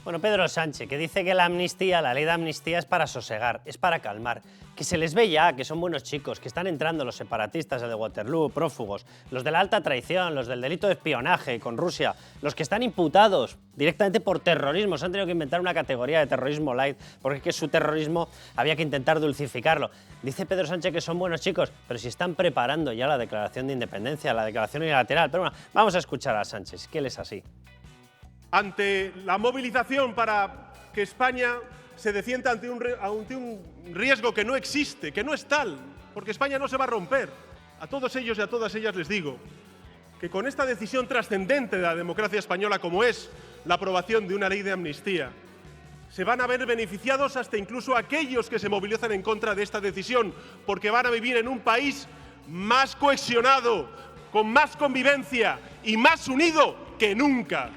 Bueno, Pedro Sánchez, que dice que la amnistía, la ley de amnistía es para sosegar, es para calmar, que se les ve ya, que son buenos chicos, que están entrando los separatistas, el de Waterloo, prófugos, los de la alta traición, los del delito de espionaje con Rusia, los que están imputados directamente por terrorismo, se han tenido que inventar una categoría de terrorismo light, porque es que su terrorismo había que intentar dulcificarlo. Dice Pedro Sánchez que son buenos chicos, pero si están preparando ya la declaración de independencia, la declaración unilateral. Pero bueno, vamos a escuchar a Sánchez, que él es así. Ante la movilización para que España se defienda ante un riesgo que no existe, que no es tal, porque España no se va a romper. A todos ellos y a todas ellas les digo que con esta decisión trascendente de la democracia española, como es la aprobación de una ley de amnistía, se van a ver beneficiados hasta incluso aquellos que se movilizan en contra de esta decisión, porque van a vivir en un país más cohesionado, con más convivencia y más unido que nunca.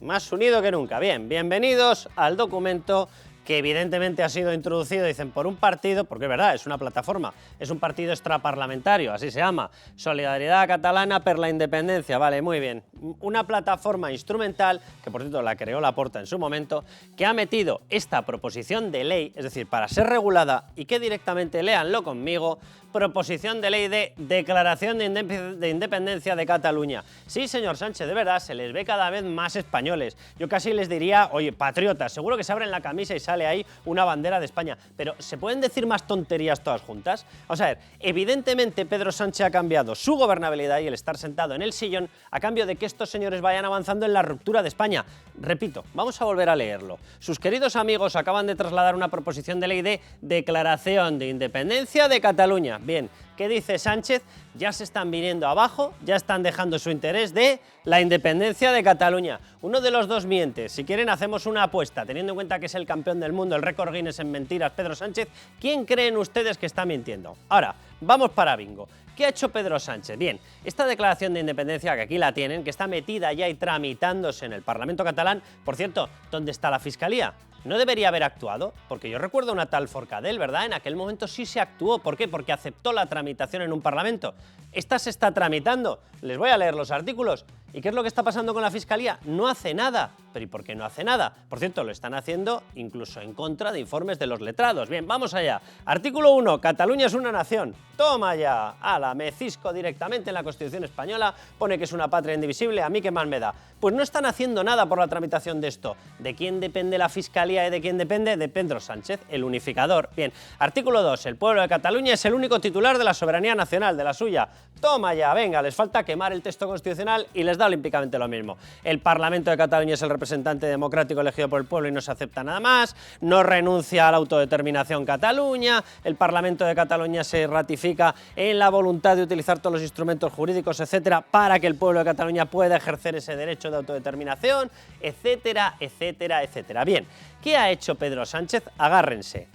Más unido que nunca. Bien, bienvenidos al documento que evidentemente ha sido introducido, dicen, por un partido, porque es verdad, es una plataforma, es un partido extraparlamentario, así se llama, Solidaridad Catalana per la Independencia, vale, muy bien. Una plataforma instrumental, que por cierto la creó Laporta en su momento, que ha metido esta proposición de ley, es decir, para ser regulada, y que directamente, léanlo conmigo, proposición de ley de declaración de independencia de Cataluña. Sí, señor Sánchez, de verdad, se les ve cada vez más españoles. Yo casi les diría, oye, patriotas, seguro que se abren la camisa y sale ahí una bandera de España. Pero, ¿se pueden decir más tonterías todas juntas? Vamos a ver, evidentemente Pedro Sánchez ha cambiado su gobernabilidad y el estar sentado en el sillón a cambio de que estos señores vayan avanzando en la ruptura de España. Repito, vamos a volver a leerlo. Sus queridos amigos acaban de trasladar una proposición de ley de declaración de independencia de Cataluña. Bien, ¿qué dice Sánchez? Ya se están viniendo abajo, ya están dejando su interés de la independencia de Cataluña. Uno de los dos miente. Si quieren hacemos una apuesta, teniendo en cuenta que es el campeón del mundo, el récord Guinness en mentiras, Pedro Sánchez. ¿Quién creen ustedes que está mintiendo? Ahora, vamos para bingo. ¿Qué ha hecho Pedro Sánchez? Bien, esta declaración de independencia, que aquí la tienen, que está metida ya y tramitándose en el Parlamento catalán, por cierto, ¿dónde está la Fiscalía? ¿No debería haber actuado? Porque yo recuerdo una tal Forcadell, ¿verdad? En aquel momento sí se actuó. ¿Por qué? Porque aceptó la tramitación en un Parlamento. Esta se está tramitando. Les voy a leer los artículos. ¿Y qué es lo que está pasando con la Fiscalía? No hace nada. ¿Pero y por qué no hace nada? Por cierto, lo están haciendo incluso en contra de informes de los letrados. Bien, vamos allá. Artículo 1. Cataluña es una nación. Toma ya. Ala, me cisco directamente en la Constitución española. Pone que es una patria indivisible. ¿A mí qué más me da? Pues no están haciendo nada por la tramitación de esto. ¿De quién depende la Fiscalía y de quién depende? De Pedro Sánchez, el unificador. Bien, artículo 2. El pueblo de Cataluña es el único titular de la soberanía nacional, de la suya. Toma ya, venga, les falta quemar el texto constitucional y les da olímpicamente lo mismo. El Parlamento de Cataluña es el representante democrático elegido por el pueblo y no se acepta nada más. No renuncia a la autodeterminación Cataluña. El Parlamento de Cataluña se ratifica en la voluntad de utilizar todos los instrumentos jurídicos, etcétera, para que el pueblo de Cataluña pueda ejercer ese derecho de autodeterminación, etcétera, etcétera, etcétera. Bien, ¿qué ha hecho Pedro Sánchez? Agárrense.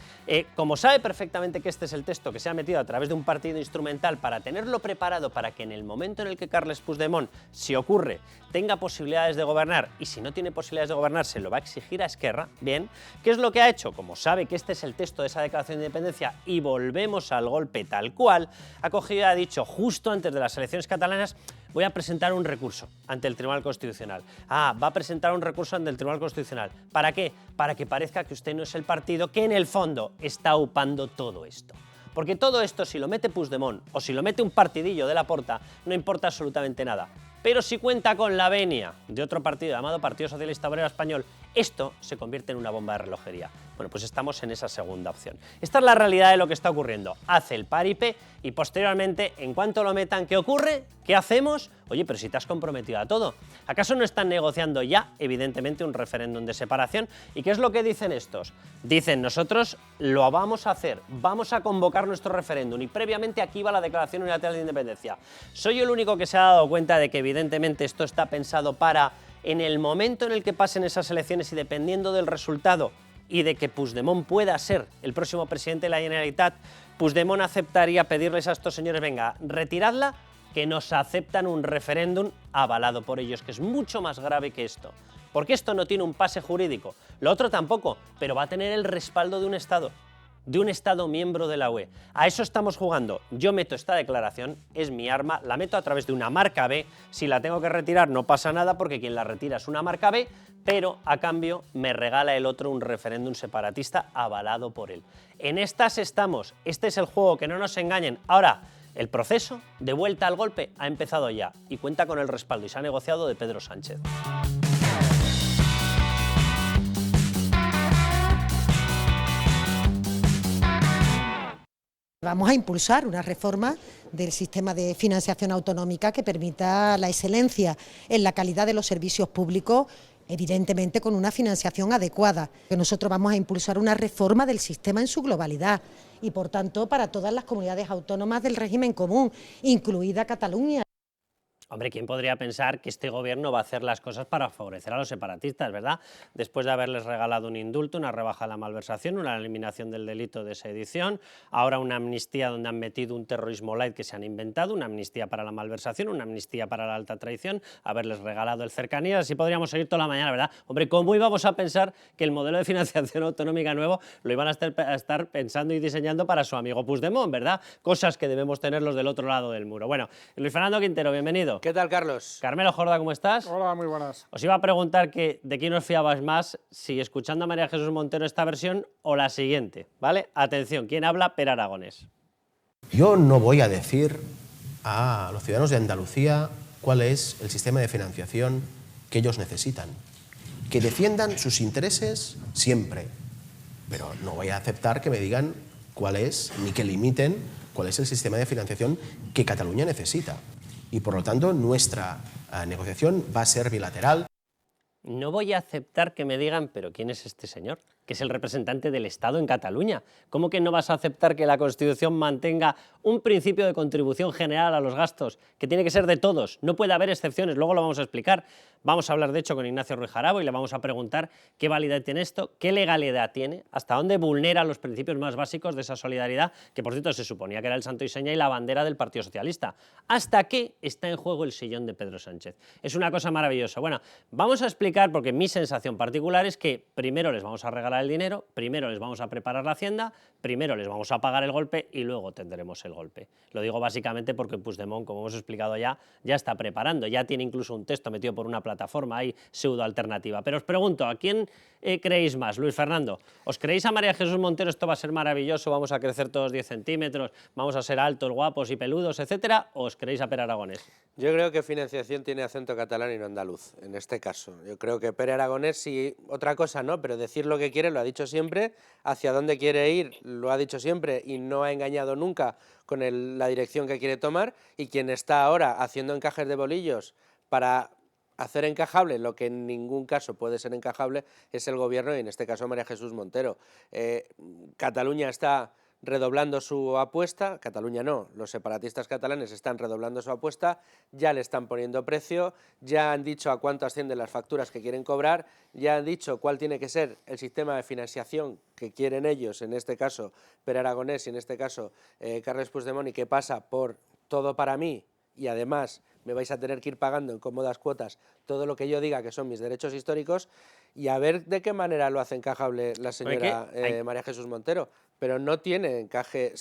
Como sabe perfectamente que este es el texto que se ha metido a través de un partido instrumental para tenerlo preparado para que en el momento en el que Carles Puigdemont, si ocurre, tenga posibilidades de gobernar, y si no tiene posibilidades de gobernar se lo va a exigir a Esquerra, bien, ¿qué es lo que ha hecho? Como sabe que este es el texto de esa declaración de independencia y volvemos al golpe tal cual, ha cogido y ha dicho justo antes de las elecciones catalanas: voy a presentar un recurso ante el Tribunal Constitucional. Ah, va a presentar un recurso ante el Tribunal Constitucional. ¿Para qué? Para que parezca que usted no es el partido que en el fondo está upando todo esto. Porque todo esto, si lo mete Puigdemont o si lo mete un partidillo de Laporta, no importa absolutamente nada. Pero si cuenta con la venia de otro partido llamado Partido Socialista Obrero Español, esto se convierte en una bomba de relojería. Bueno, pues estamos en esa segunda opción. Esta es la realidad de lo que está ocurriendo. Hace el paripé y posteriormente, en cuanto lo metan, ¿qué ocurre? ¿Qué hacemos? Oye, pero si te has comprometido a todo. ¿Acaso no están negociando ya, evidentemente, un referéndum de separación? ¿Y qué es lo que dicen estos? Dicen, nosotros lo vamos a hacer, vamos a convocar nuestro referéndum y previamente aquí va la Declaración Unilateral de Independencia. Soy el único que se ha dado cuenta de que evidentemente esto está pensado para, en el momento en el que pasen esas elecciones y dependiendo del resultado y de que Puigdemont pueda ser el próximo presidente de la Generalitat, Puigdemont aceptaría pedirles a estos señores: venga, retiradla, que nos aceptan un referéndum avalado por ellos, que es mucho más grave que esto. Porque esto no tiene un pase jurídico, lo otro tampoco, pero va a tener el respaldo de un Estado. de un Estado miembro de la UE. A eso estamos jugando. Yo meto esta declaración, es mi arma, la meto a través de una marca B. Si la tengo que retirar no pasa nada porque quien la retira es una marca B, pero a cambio me regala el otro un referéndum separatista avalado por él. En estas estamos. Este es el juego, que no nos engañen. Ahora, el proceso de vuelta al golpe ha empezado ya y cuenta con el respaldo y se ha negociado de Pedro Sánchez. Vamos a impulsar una reforma del sistema de financiación autonómica que permita la excelencia en la calidad de los servicios públicos, evidentemente con una financiación adecuada. Nosotros vamos a impulsar una reforma del sistema en su globalidad y, por tanto, para todas las comunidades autónomas del régimen común, incluida Cataluña. Hombre, ¿quién podría pensar que este gobierno va a hacer las cosas para favorecer a los separatistas, verdad? Después de haberles regalado un indulto, una rebaja de la malversación, una eliminación del delito de sedición, ahora una amnistía donde han metido un terrorismo light que se han inventado, una amnistía para la malversación, una amnistía para la alta traición, haberles regalado el cercanías, así podríamos seguir toda la mañana, ¿verdad? Hombre, ¿cómo íbamos a pensar que el modelo de financiación autonómica nuevo lo iban a estar pensando y diseñando para su amigo Puigdemont, ¿verdad? Cosas que debemos tener los del otro lado del muro. Bueno, Luis Fernando Quintero, bienvenido. ¿Qué tal, Carlos? Carmelo Jorda, ¿cómo estás? Hola, muy buenas. Os iba a preguntar de quién os fiabais más, si escuchando a María Jesús Montero esta versión o la siguiente, ¿vale? Atención, ¿quién habla? Per Aragonés. Yo no voy a decir a los ciudadanos de Andalucía cuál es el sistema de financiación que ellos necesitan. Que defiendan sus intereses siempre, pero no voy a aceptar que me digan cuál es, ni que limiten cuál es el sistema de financiación que Cataluña necesita. Y por lo tanto nuestra negociación va a ser bilateral. No voy a aceptar que me digan, pero ¿quién es este señor? Que es el representante del Estado en Cataluña. ¿Cómo que no vas a aceptar que la Constitución mantenga un principio de contribución general a los gastos, que tiene que ser de todos? No puede haber excepciones, luego lo vamos a explicar. Vamos a hablar, de hecho, con Ignacio Ruiz Jarabo y le vamos a preguntar qué validez tiene esto, qué legalidad tiene, hasta dónde vulnera los principios más básicos de esa solidaridad, que por cierto se suponía que era el santo y seña y la bandera del Partido Socialista. ¿Hasta qué está en juego el sillón de Pedro Sánchez? Es una cosa maravillosa. Bueno, vamos a explicar, porque mi sensación particular es que primero les vamos a regalar el dinero, primero les vamos a preparar la hacienda, primero les vamos a pagar el golpe y luego tendremos el golpe. Lo digo básicamente porque Puigdemont, como hemos explicado ya está preparando, ya tiene incluso un texto metido por una plataforma ahí pseudo alternativa. Pero os pregunto, ¿a quién creéis más? Luis Fernando, ¿os creéis a María Jesús Montero, esto va a ser maravilloso, vamos a crecer todos 10 centímetros, vamos a ser altos, guapos y peludos, etcétera, o os creéis a Per Aragonés? Yo creo que financiación tiene acento catalán y no andaluz, en este caso. Yo creo que Per Aragonés, sí, otra cosa no, pero decir lo que quiere lo ha dicho siempre, hacia dónde quiere ir lo ha dicho siempre y no ha engañado nunca con la dirección que quiere tomar, y quien está ahora haciendo encajes de bolillos para hacer encajable lo que en ningún caso puede ser encajable es el gobierno, y en este caso María Jesús Montero. Cataluña está redoblando su apuesta, Cataluña no, los separatistas catalanes están redoblando su apuesta, ya le están poniendo precio, ya han dicho a cuánto ascienden las facturas que quieren cobrar, ya han dicho cuál tiene que ser el sistema de financiación que quieren ellos, en este caso Per Aragonés y en este caso Carles Puigdemont, y que pasa por todo para mí, y además me vais a tener que ir pagando en cómodas cuotas todo lo que yo diga que son mis derechos históricos, y a ver de qué manera lo hace encajable la señora María Jesús Montero. Pero no tiene encaje,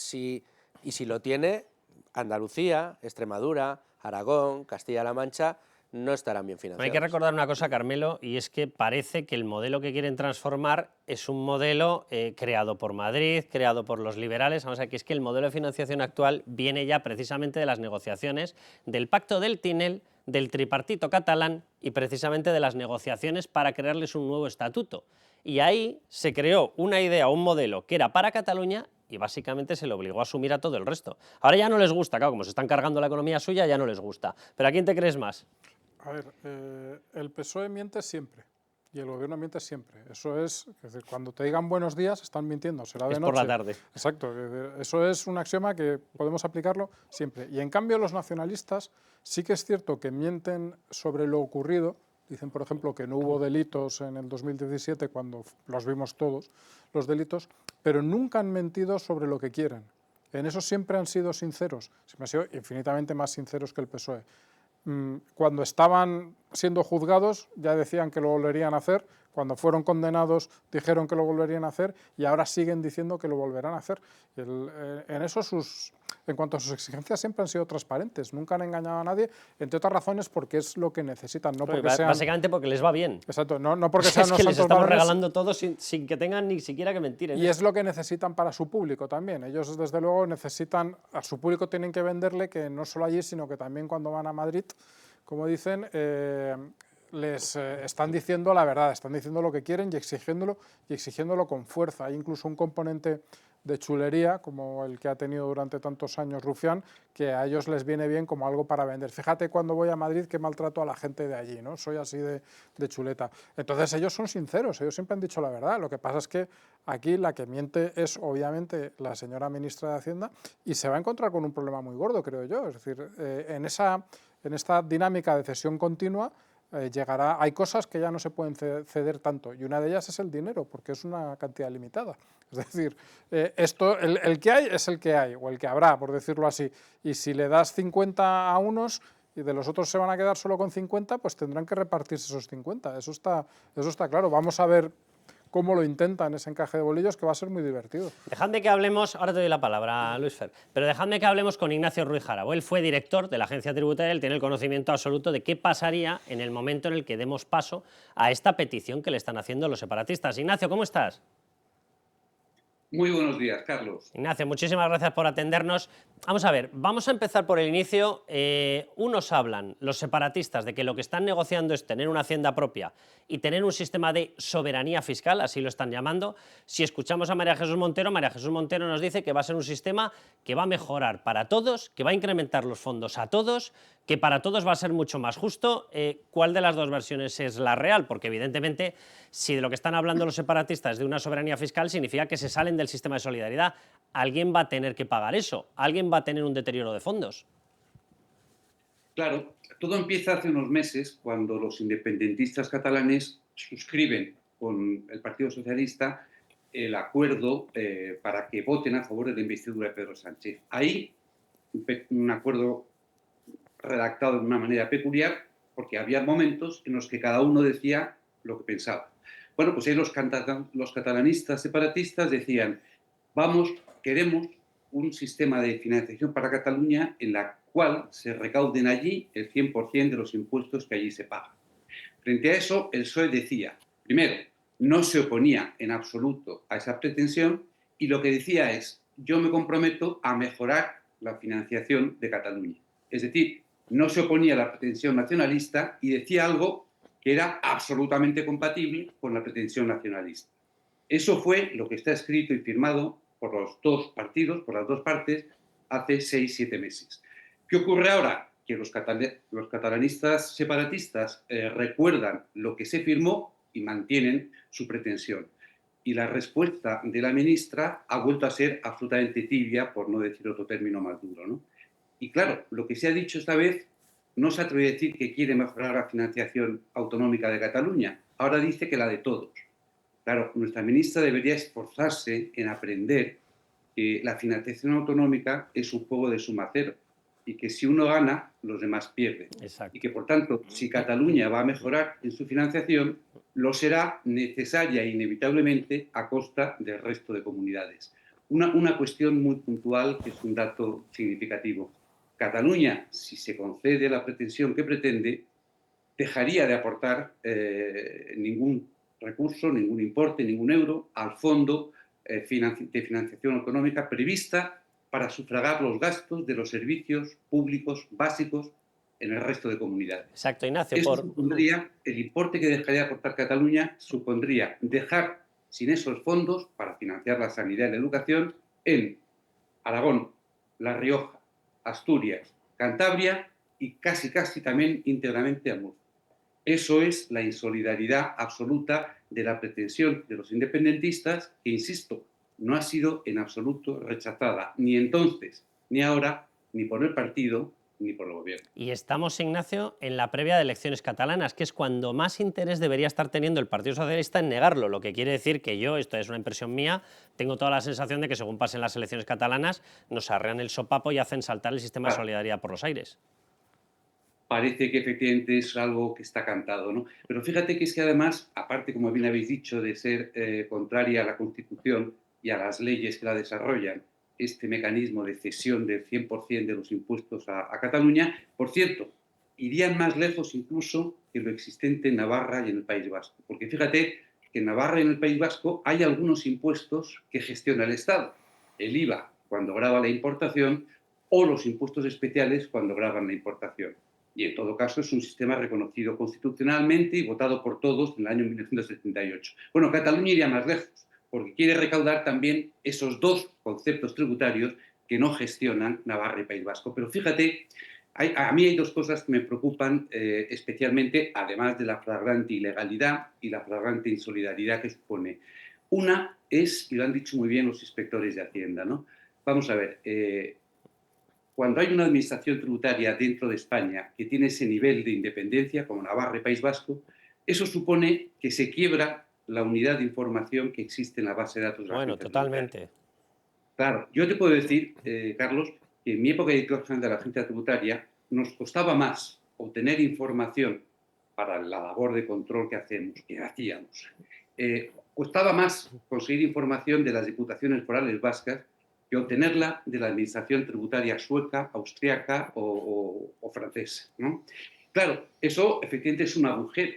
y si lo tiene, Andalucía, Extremadura, Aragón, Castilla-La Mancha no estarán bien financiados. Hay que recordar una cosa, Carmelo, y es que parece que el modelo que quieren transformar es un modelo creado por Madrid, creado por los liberales. Vamos a ver, que es que el modelo de financiación actual viene ya precisamente de las negociaciones del Pacto del Tinel, del tripartito catalán y precisamente de las negociaciones para crearles un nuevo estatuto. Y ahí se creó una idea, un modelo que era para Cataluña y básicamente se le obligó a asumir a todo el resto. Ahora ya no les gusta, claro, como se están cargando la economía suya, ya no les gusta. ¿Pero a quién te crees más? A ver, el PSOE miente siempre y el gobierno miente siempre. Eso es decir, cuando te digan buenos días están mintiendo, será de es noche. por la tarde. Exacto, eso es un axioma que podemos aplicarlo siempre. Y en cambio los nacionalistas sí que es cierto que mienten sobre lo ocurrido. Dicen, por ejemplo, que no hubo delitos en el 2017 cuando los vimos todos, los delitos, pero nunca han mentido sobre lo que quieren. En eso siempre han sido sinceros, siempre han sido infinitamente más sinceros que el PSOE. cuando estaban siendo juzgados ya decían que lo volverían a hacer, cuando fueron condenados dijeron que lo volverían a hacer y ahora siguen diciendo que lo volverán a hacer. En eso en cuanto a sus exigencias siempre han sido transparentes, nunca han engañado a nadie, entre otras razones porque es lo que necesitan, no porque sean... Básicamente porque les va bien. Exacto, no porque sean Es unos que les santos estamos varones, regalando todo sin que tengan ni siquiera que mentir. y es lo que necesitan para su público también. Ellos desde luego necesitan, a su público tienen que venderle que no solo allí, sino que también cuando van a Madrid, como dicen, les están diciendo la verdad, están diciendo lo que quieren y exigiéndolo con fuerza. Hay incluso un componente de chulería, como el que ha tenido durante tantos años Rufián, que a ellos les viene bien como algo para vender. Fíjate cuando voy a Madrid que maltrato a la gente de allí, ¿no? Soy así de chuleta. Entonces ellos son sinceros, ellos siempre han dicho la verdad. Lo que pasa es que aquí la que miente es obviamente la señora ministra de Hacienda y se va a encontrar con un problema muy gordo, creo yo. Es decir, en esta dinámica de cesión continua, hay cosas que ya no se pueden ceder tanto y una de ellas es el dinero, porque es una cantidad limitada. Es decir, el que hay es el que hay, o el que habrá, por decirlo así, y si le das 50 a unos y de los otros se van a quedar solo con 50, pues tendrán que repartirse esos 50, eso está claro. Vamos a ver cómo lo intentan ese encaje de bolillos, que va a ser muy divertido. Dejadme que hablemos, ahora te doy la palabra, Luis Fer, pero dejadme que hablemos con Ignacio Ruiz Jarabo. Él fue director de la agencia tributaria, él tiene el conocimiento absoluto de qué pasaría en el momento en el que demos paso a esta petición que le están haciendo los separatistas. Ignacio, ¿cómo estás? Muy buenos días, Carlos. Ignacio, muchísimas gracias por atendernos. Vamos a ver, vamos a empezar por el inicio. Unos hablan, los separatistas, de que lo que están negociando es tener una hacienda propia y tener un sistema de soberanía fiscal, así lo están llamando. Si escuchamos a María Jesús Montero nos dice que va a ser un sistema que va a mejorar para todos, que va a incrementar los fondos a todos, que para todos va a ser mucho más justo. ¿Cuál de las dos versiones es la real? Porque evidentemente, si de lo que están hablando los separatistas de una soberanía fiscal, significa que se salen del sistema de solidaridad. Alguien va a tener que pagar eso, alguien va a tener un deterioro de fondos. Claro, todo empieza hace unos meses cuando los independentistas catalanes suscriben con el Partido Socialista el acuerdo para que voten a favor de la investidura de Pedro Sánchez. Ahí, un acuerdo redactado de una manera peculiar, porque había momentos en los que cada uno decía lo que pensaba. Bueno, pues ahí los catalanistas separatistas decían, queremos un sistema de financiación para Cataluña en la cual se recauden allí el 100% de los impuestos que allí se pagan. Frente a eso, el PSOE decía, primero, no se oponía en absoluto a esa pretensión y lo que decía es, yo me comprometo a mejorar la financiación de Cataluña. Es decir, no se oponía a la pretensión nacionalista y decía algo que era absolutamente compatible con la pretensión nacionalista. Eso fue lo que está escrito y firmado por los dos partidos, por las dos partes, hace 6-7 meses. ¿Qué ocurre ahora? Que los catalanistas separatistas recuerdan lo que se firmó y mantienen su pretensión. Y la respuesta de la ministra ha vuelto a ser absolutamente tibia, por no decir otro término más duro, ¿no? Y claro, lo que se ha dicho esta vez no se atreve a decir que quiere mejorar la financiación autonómica de Cataluña. Ahora dice que la de todos. Claro, nuestra ministra debería esforzarse en aprender que la financiación autonómica es un juego de suma cero y que si uno gana, los demás pierden. Exacto. Y que, por tanto, si Cataluña va a mejorar en su financiación, lo será necesaria e inevitablemente a costa del resto de comunidades. Una cuestión muy puntual, que es un dato significativo. Cataluña, si se concede la pretensión que pretende, dejaría de aportar ningún recurso, ningún importe, ningún euro al fondo de financiación autonómica prevista para sufragar los gastos de los servicios públicos básicos en el resto de comunidades. Exacto, Ignacio. El importe que dejaría de aportar Cataluña supondría dejar sin esos fondos para financiar la sanidad y la educación en Aragón, La Rioja, Asturias, Cantabria y casi también íntegramente a Murcia. Eso es la insolidaridad absoluta de la pretensión de los independentistas que, insisto, no ha sido en absoluto rechazada, ni entonces, ni ahora, ni por el partido, ni por el gobierno. Y estamos, Ignacio, en la previa de elecciones catalanas, que es cuando más interés debería estar teniendo el Partido Socialista en negarlo, lo que quiere decir que yo, esto es una impresión mía, tengo toda la sensación de que según pasen las elecciones catalanas nos arrean el sopapo y hacen saltar el sistema de solidaridad por los aires. parece que efectivamente es algo que está cantado, ¿no? Pero fíjate que es que además, aparte, como bien habéis dicho, de ser contraria a la Constitución y a las leyes que la desarrollan, este mecanismo de cesión del 100% de los impuestos a Cataluña, por cierto, irían más lejos incluso que lo existente en Navarra y en el País Vasco. Porque fíjate que en Navarra y en el País Vasco hay algunos impuestos que gestiona el Estado. El IVA, cuando grava la importación, o los impuestos especiales cuando gravan la importación. Y en todo caso es un sistema reconocido constitucionalmente y votado por todos en el año 1978. Bueno, Cataluña iría más lejos, porque quiere recaudar también esos dos conceptos tributarios que no gestionan Navarra y País Vasco. Pero fíjate, a mí hay dos cosas que me preocupan especialmente, además de la flagrante ilegalidad y la flagrante insolidaridad que supone. Una es, y lo han dicho muy bien los inspectores de Hacienda, ¿no? Vamos a ver, cuando hay una administración tributaria dentro de España que tiene ese nivel de independencia, como Navarra y País Vasco, eso supone que se quiebra la unidad de información que existe en la base de datos de la Bueno, agencia totalmente. tributaria. Claro, yo te puedo decir, Carlos, que en mi época de director general de la agencia tributaria nos costaba más obtener información para la labor de control que hacíamos. Costaba más conseguir información de las diputaciones forales vascas que obtenerla de la administración tributaria sueca, austríaca o francesa, ¿no? Claro, eso efectivamente es un agujero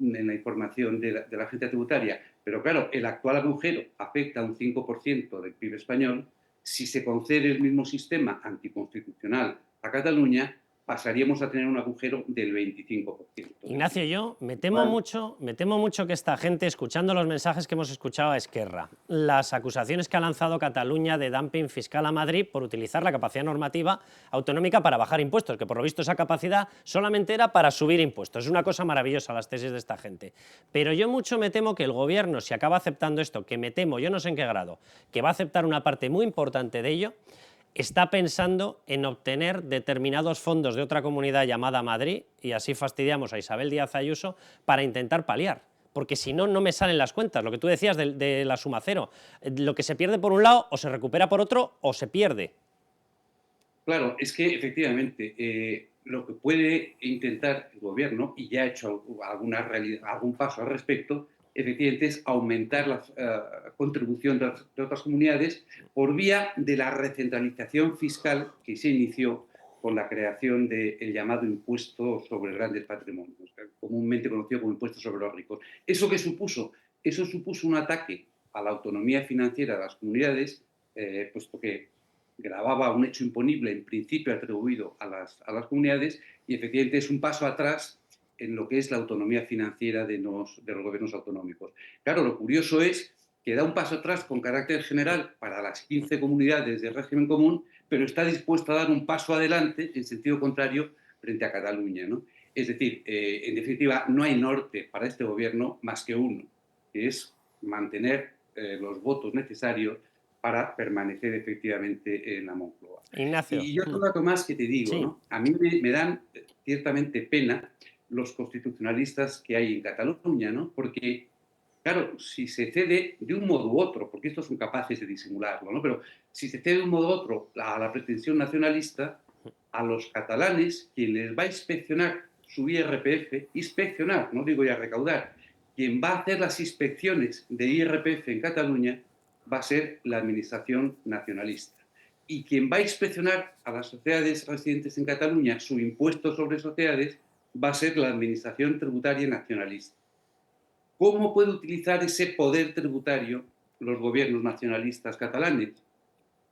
en la información de la agencia tributaria, pero claro, el actual agujero afecta a un 5% del PIB español. Si se concede el mismo sistema anticonstitucional a Cataluña, pasaríamos a tener un agujero del 25%. Ignacio, yo me temo mucho que esta gente, escuchando los mensajes que hemos escuchado a Esquerra, las acusaciones que ha lanzado Cataluña de dumping fiscal a Madrid por utilizar la capacidad normativa autonómica para bajar impuestos, que por lo visto esa capacidad solamente era para subir impuestos. Es una cosa maravillosa las tesis de esta gente. Pero yo mucho me temo que el gobierno, si acaba aceptando esto, que me temo, yo no sé en qué grado, que va a aceptar una parte muy importante de ello, está pensando en obtener determinados fondos de otra comunidad llamada Madrid, y así fastidiamos a Isabel Díaz Ayuso, para intentar paliar. Porque si no, no me salen las cuentas. Lo que tú decías de la suma cero. Lo que se pierde por un lado, o se recupera por otro, o se pierde. Claro, es que efectivamente lo que puede intentar el gobierno, y ya ha hecho algún paso al respecto, efectivamente es aumentar la contribución de otras comunidades por vía de la recentralización fiscal que se inició con la creación del llamado impuesto sobre grandes patrimonios, comúnmente conocido como impuesto sobre los ricos. ¿Eso qué supuso? Eso supuso un ataque a la autonomía financiera de las comunidades, puesto que gravaba un hecho imponible en principio atribuido a las comunidades, y efectivamente es un paso atrás en lo que es la autonomía financiera de los gobiernos autonómicos. Claro, lo curioso es que da un paso atrás con carácter general para las 15 comunidades del régimen común, pero está dispuesto a dar un paso adelante en sentido contrario frente a Cataluña, ¿no? Es decir, en definitiva, no hay norte para este gobierno más que uno, que es mantener los votos necesarios para permanecer efectivamente en la Moncloa. Ignacio. Y otro dato más que te digo, Sí. ¿no? A mí me dan ciertamente pena los constitucionalistas que hay en Cataluña, ¿no? Porque, claro, si se cede de un modo u otro, porque estos son capaces de disimularlo, ¿no? Pero si se cede de un modo u otro a la pretensión nacionalista, a los catalanes, quien les va a inspeccionar su IRPF, inspeccionar, no digo ya recaudar, quien va a hacer las inspecciones de IRPF en Cataluña va a ser la administración nacionalista. Y quien va a inspeccionar a las sociedades residentes en Cataluña su impuesto sobre sociedades va a ser la administración tributaria nacionalista. ¿Cómo puede utilizar ese poder tributario los gobiernos nacionalistas catalanes?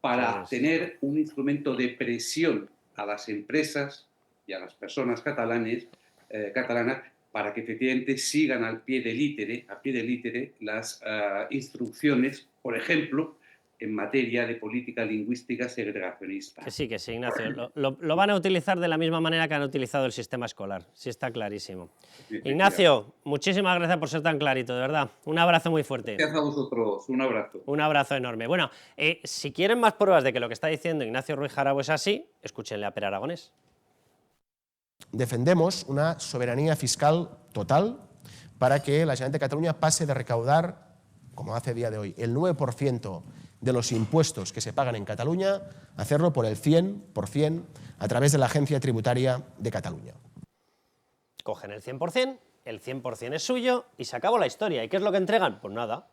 Para tener un instrumento de presión a las empresas y a las personas catalanas para que efectivamente sigan al pie del lítere las instrucciones, por ejemplo, en materia de política lingüística segregacionista. Que sí, Ignacio. Lo van a utilizar de la misma manera que han utilizado el sistema escolar. Sí, está clarísimo. Ignacio, muchísimas gracias por ser tan clarito, de verdad. Un abrazo muy fuerte. Gracias a vosotros. Un abrazo. Un abrazo enorme. Bueno, si quieren más pruebas de que lo que está diciendo Ignacio Ruiz Jarabo es así, escúchenle a Pere Aragonés. Defendemos una soberanía fiscal total para que la Generalitat de Cataluña pase de recaudar, como hace a día de hoy, el 9% de los impuestos que se pagan en Cataluña, hacerlo por el 100% a través de la Agencia Tributaria de Cataluña. cogen el 100% es suyo y se acabó la historia. ¿Y qué es lo que entregan? Pues nada,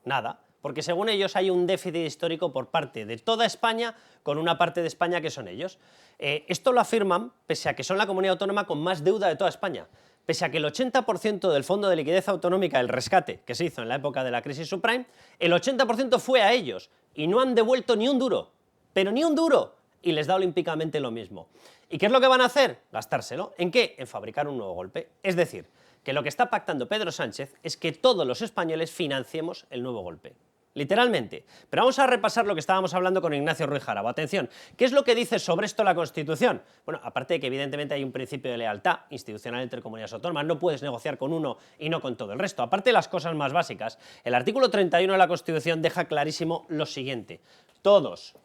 nada. Porque según ellos hay un déficit histórico por parte de toda España con una parte de España que son ellos. Esto lo afirman pese a que son la comunidad autónoma con más deuda de toda España. Pese a que el 80% del Fondo de Liquidez Autonómica, el rescate que se hizo en la época de la crisis subprime, el 80% fue a ellos y no han devuelto ni un duro, pero ni un duro, y les da olímpicamente lo mismo. ¿Y qué es lo que van a hacer? Gastárselo. ¿En qué? En fabricar un nuevo golpe. Es decir, que lo que está pactando Pedro Sánchez es que todos los españoles financiemos el nuevo golpe. Literalmente. Pero vamos a repasar lo que estábamos hablando con Ignacio Ruiz Jarabo. Atención, ¿qué es lo que dice sobre esto la Constitución? Bueno, aparte de que evidentemente hay un principio de lealtad institucional entre comunidades autónomas, no puedes negociar con uno y no con todo el resto. Aparte de las cosas más básicas, el artículo 31 de la Constitución deja clarísimo lo siguiente. Todos,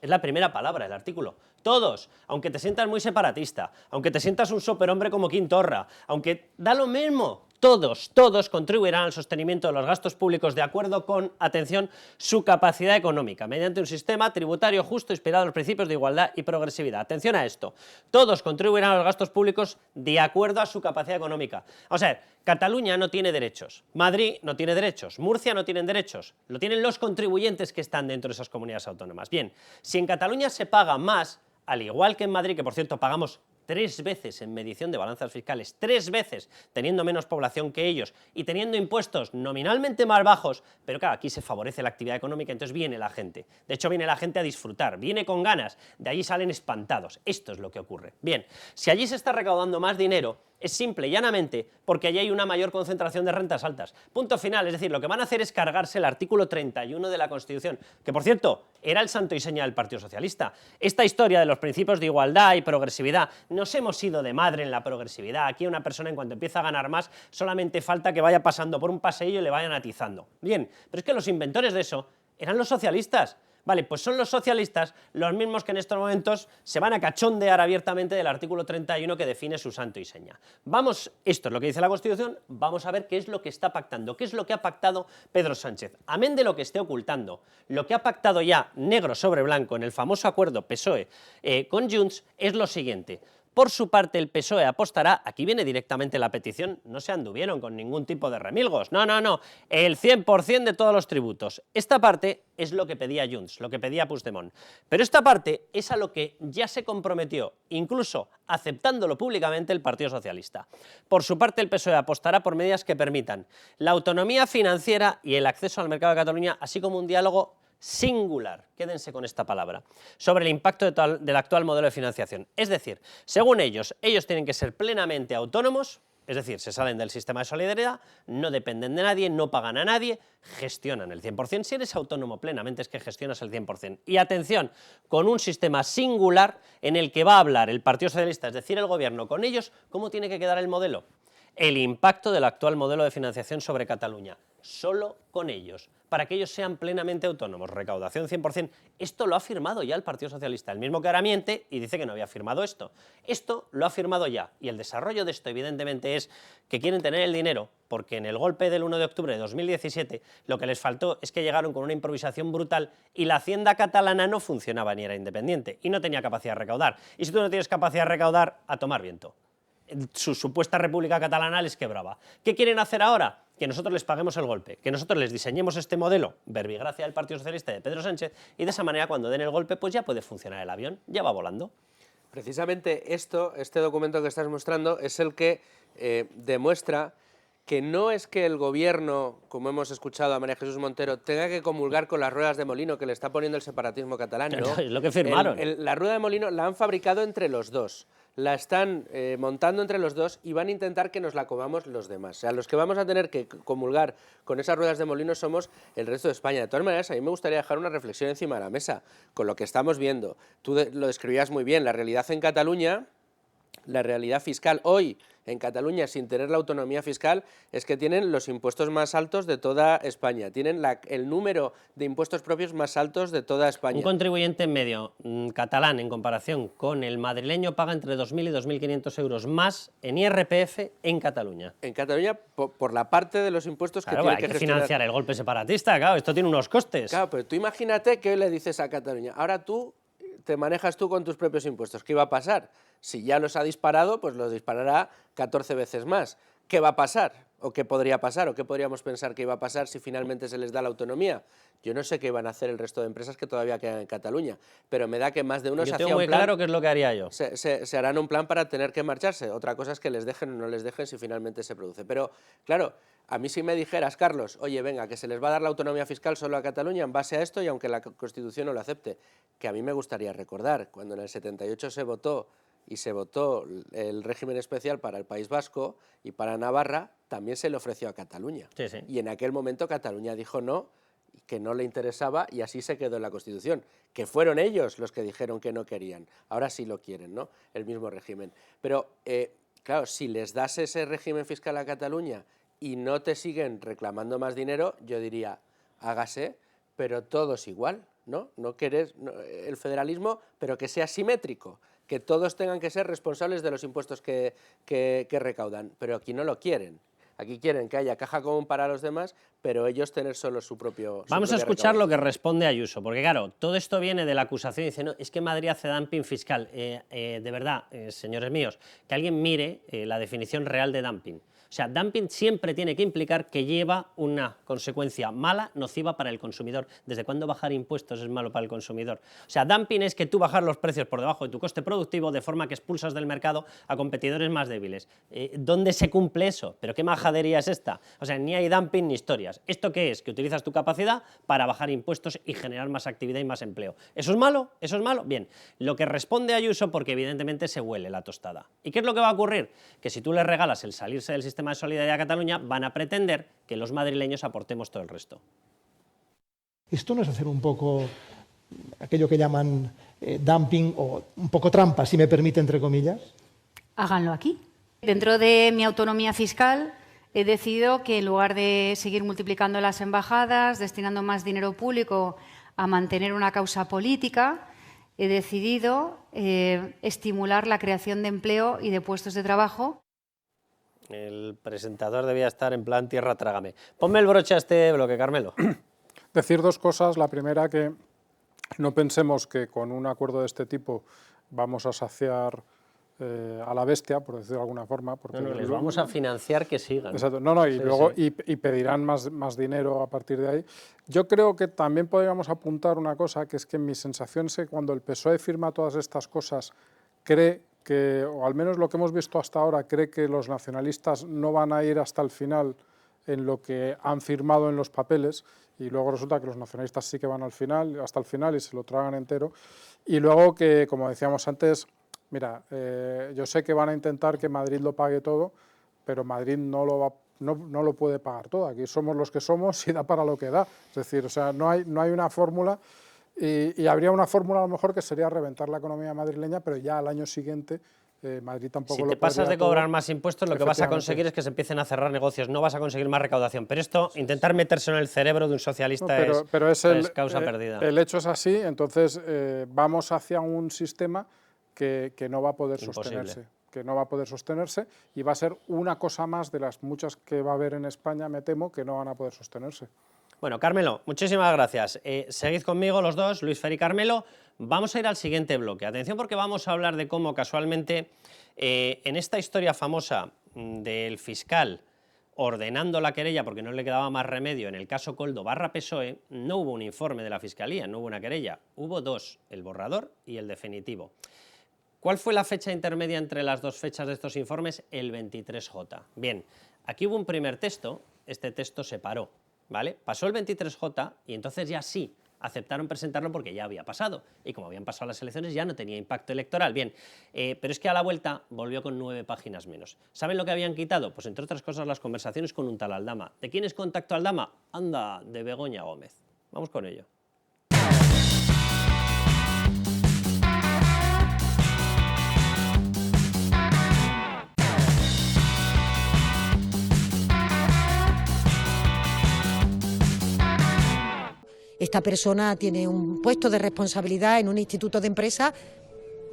es la primera palabra del artículo, todos, aunque te sientas muy separatista, aunque te sientas un superhombre como Quintorra, aunque da lo mismo, todos contribuirán al sostenimiento de los gastos públicos de acuerdo con, atención, su capacidad económica, mediante un sistema tributario justo inspirado en los principios de igualdad y progresividad. Atención a esto, todos contribuirán a los gastos públicos de acuerdo a su capacidad económica. O sea, Cataluña no tiene derechos, Madrid no tiene derechos, Murcia no tienen derechos, lo tienen los contribuyentes que están dentro de esas comunidades autónomas. Bien, si en Cataluña se paga más, al igual que en Madrid, que por cierto pagamos 3 veces en medición de balanzas fiscales, 3 veces teniendo menos población que ellos y teniendo impuestos nominalmente más bajos, pero claro, aquí se favorece la actividad económica, entonces viene la gente. De hecho, viene la gente a disfrutar, viene con ganas, de allí salen espantados. Esto es lo que ocurre. Bien, si allí se está recaudando más dinero, es simple y llanamente porque allí hay una mayor concentración de rentas altas. Punto final, es decir, lo que van a hacer es cargarse el artículo 31 de la Constitución, que por cierto, era el santo y seña del Partido Socialista. Esta historia de los principios de igualdad y progresividad, nos hemos ido de madre en la progresividad. Aquí una persona en cuanto empieza a ganar más, solamente falta que vaya pasando por un paseillo y le vayan atizando. Bien, pero es que los inventores de eso eran los socialistas. Vale, pues son los socialistas los mismos que en estos momentos se van a cachondear abiertamente del artículo 31 que define su santo y seña. Vamos, esto es lo que dice la Constitución, vamos a ver qué es lo que está pactando, qué es lo que ha pactado Pedro Sánchez. Amén de lo que esté ocultando, lo que ha pactado ya negro sobre blanco en el famoso acuerdo PSOE con Junts es lo siguiente. Por su parte, el PSOE apostará, aquí viene directamente la petición, no se anduvieron con ningún tipo de remilgos, no, el 100% de todos los tributos. Esta parte es lo que pedía Junts, lo que pedía Puigdemont. Pero esta parte es a lo que ya se comprometió, incluso aceptándolo públicamente, el Partido Socialista. Por su parte, el PSOE apostará por medidas que permitan la autonomía financiera y el acceso al mercado de Cataluña, así como un diálogo singular, quédense con esta palabra, sobre el impacto del actual modelo de financiación. Es decir, según ellos tienen que ser plenamente autónomos, es decir, se salen del sistema de solidaridad, no dependen de nadie, no pagan a nadie, gestionan el 100%. Si eres autónomo plenamente es que gestionas el 100%. Y atención, con un sistema singular en el que va a hablar el Partido Socialista, es decir, el Gobierno, con ellos, ¿cómo tiene que quedar el modelo? El impacto del actual modelo de financiación sobre Cataluña, solo con ellos, para que ellos sean plenamente autónomos, recaudación 100%. Esto lo ha firmado ya el Partido Socialista, el mismo que ahora miente y dice que no había firmado esto. Esto lo ha firmado ya, y el desarrollo de esto evidentemente es que quieren tener el dinero, porque en el golpe del 1 de octubre de 2017 lo que les faltó es que llegaron con una improvisación brutal y la hacienda catalana no funcionaba ni era independiente y no tenía capacidad de recaudar. Y si tú no tienes capacidad de recaudar, a tomar viento. Su supuesta República Catalana les quebraba. ¿Qué quieren hacer ahora? Que nosotros les paguemos el golpe, que nosotros les diseñemos este modelo, verbigracia del Partido Socialista y de Pedro Sánchez, y de esa manera cuando den el golpe pues ya puede funcionar el avión, ya va volando. Precisamente este documento que estás mostrando es el que demuestra que no es que el gobierno, como hemos escuchado a María Jesús Montero, tenga que comulgar con las ruedas de molino que le está poniendo el separatismo catalán, ¿no? Es lo que firmaron. La rueda de molino la han fabricado entre los dos, la están montando entre los dos y van a intentar que nos la comamos los demás. O sea, los que vamos a tener que comulgar con esas ruedas de molino somos el resto de España. De todas maneras, a mí me gustaría dejar una reflexión encima de la mesa con lo que estamos viendo. Tú lo describías muy bien, la realidad en Cataluña, la realidad fiscal hoy en Cataluña sin tener la autonomía fiscal es que tienen los impuestos más altos de toda España, tienen el número de impuestos propios más altos de toda España. Un contribuyente medio catalán en comparación con el madrileño paga entre 2.000 y 2.500 euros más en IRPF en Cataluña. En Cataluña por la parte de los impuestos claro, que tiene hay que financiar el golpe separatista, claro, esto tiene unos costes. Claro, pero tú imagínate que le dices a Cataluña, ahora tú te manejas tú con tus propios impuestos, ¿qué iba a pasar? Si ya los ha disparado, pues los disparará 14 veces más. ¿Qué va a pasar? ¿O qué podría pasar? ¿O qué podríamos pensar que iba a pasar si finalmente se les da la autonomía? Yo no sé qué van a hacer el resto de empresas que todavía quedan en Cataluña, pero me da que más de uno se hacía un plan. Yo tengo muy claro qué es lo que haría yo. Se harán un plan para tener que marcharse. Otra cosa es que les dejen o no les dejen si finalmente se produce. Pero, claro, a mí si me dijeras, Carlos, oye, venga, que se les va a dar la autonomía fiscal solo a Cataluña en base a esto y aunque la Constitución no lo acepte, que a mí me gustaría recordar, cuando en el 78 se votó el régimen especial para el País Vasco y para Navarra, también se le ofreció a Cataluña. Sí, sí. Y en aquel momento Cataluña dijo no, que no le interesaba y así se quedó en la Constitución, que fueron ellos los que dijeron que no querían. Ahora sí lo quieren, ¿no? El mismo régimen. Pero, claro, si les das ese régimen fiscal a Cataluña y no te siguen reclamando más dinero, yo diría, hágase, pero todos igual, ¿no? No querés el federalismo, pero que sea simétrico, que todos tengan que ser responsables de los impuestos que recaudan, pero aquí no lo quieren. Aquí quieren que haya caja común para los demás, pero ellos tener solo su propio... Vamos a escuchar lo que responde Ayuso, porque claro, todo esto viene de la acusación y dice, no, es que Madrid hace dumping fiscal. De verdad, señores míos, que alguien mire la definición real de dumping. O sea, dumping siempre tiene que implicar que lleva una consecuencia mala, nociva para el consumidor. ¿Desde cuándo bajar impuestos es malo para el consumidor? O sea, dumping es que tú bajas los precios por debajo de tu coste productivo de forma que expulsas del mercado a competidores más débiles. ¿Dónde se cumple eso? ¿Pero qué majadería es esta? O sea, ni hay dumping ni historias. ¿Esto qué es? Que utilizas tu capacidad para bajar impuestos y generar más actividad y más empleo. ¿Eso es malo? ¿Eso es malo? Bien. Lo que responde Ayuso, porque evidentemente se huele la tostada. ¿Y qué es lo que va a ocurrir? Que si tú les regalas el salirse del sistema de solidaridad a Cataluña, van a pretender que los madrileños aportemos todo el resto. ¿Esto no es hacer un poco aquello que llaman dumping o un poco trampa, si me permite, entre comillas? Háganlo aquí. Dentro de mi autonomía fiscal he decidido que en lugar de seguir multiplicando las embajadas, destinando más dinero público a mantener una causa política, he decidido estimular la creación de empleo y de puestos de trabajo. El presentador debía estar en plan tierra trágame. Ponme el broche a este bloque, Carmelo. Decir dos cosas. La primera, que no pensemos que con un acuerdo de este tipo vamos a saciar a la bestia, por decirlo de alguna forma. Porque no, les vamos a financiar que sigan. Exacto. No, y sí, luego sí. Y pedirán más dinero a partir de ahí. Yo creo que también podríamos apuntar una cosa, que es que mi sensación es que cuando el PSOE firma todas estas cosas, cree que, o al menos lo que hemos visto hasta ahora, cree que los nacionalistas no van a ir hasta el final en lo que han firmado en los papeles, y luego resulta que los nacionalistas sí que van hasta el final y se lo tragan entero. Y luego que, como decíamos antes, mira, yo sé que van a intentar que Madrid lo pague todo, pero Madrid no lo puede pagar todo. Aquí somos los que somos y da para lo que da. Es decir, o sea, no hay una fórmula. Y habría una fórmula a lo mejor que sería reventar la economía madrileña, pero ya al año siguiente Madrid tampoco lo Si te pasas de cobrar todo. más impuestos, lo que vas a conseguir es que se empiecen a cerrar negocios, no vas a conseguir más recaudación. Pero esto, intentar meterse en el cerebro de un socialista es causa perdida. El hecho es así, entonces vamos hacia un sistema que no va a poder sostenerse. Que no va a poder sostenerse y va a ser una cosa más de las muchas que va a haber en España, me temo, que no van a poder sostenerse. Bueno, Carmelo, muchísimas gracias. Seguid conmigo los dos, Luis Fer y Carmelo. Vamos a ir al siguiente bloque. Atención, porque vamos a hablar de cómo casualmente en esta historia famosa del fiscal ordenando la querella porque no le quedaba más remedio en el caso Koldo / PSOE, no hubo un informe de la Fiscalía, no hubo una querella, hubo dos, el borrador y el definitivo. ¿Cuál fue la fecha intermedia entre las dos fechas de estos informes? El 23J. Bien, aquí hubo un primer texto, este texto se paró, ¿vale? Pasó el 23J y entonces ya sí aceptaron presentarlo porque ya había pasado. Y como habían pasado las elecciones ya no tenía impacto electoral. Bien, pero es que a la vuelta volvió con 9 páginas menos. ¿Saben lo que habían quitado? Pues entre otras cosas las conversaciones con un tal Aldama. ¿De quién es contacto Aldama? Anda, de Begoña Gómez. Vamos con ello. Esta persona tiene un puesto de responsabilidad en un instituto de empresa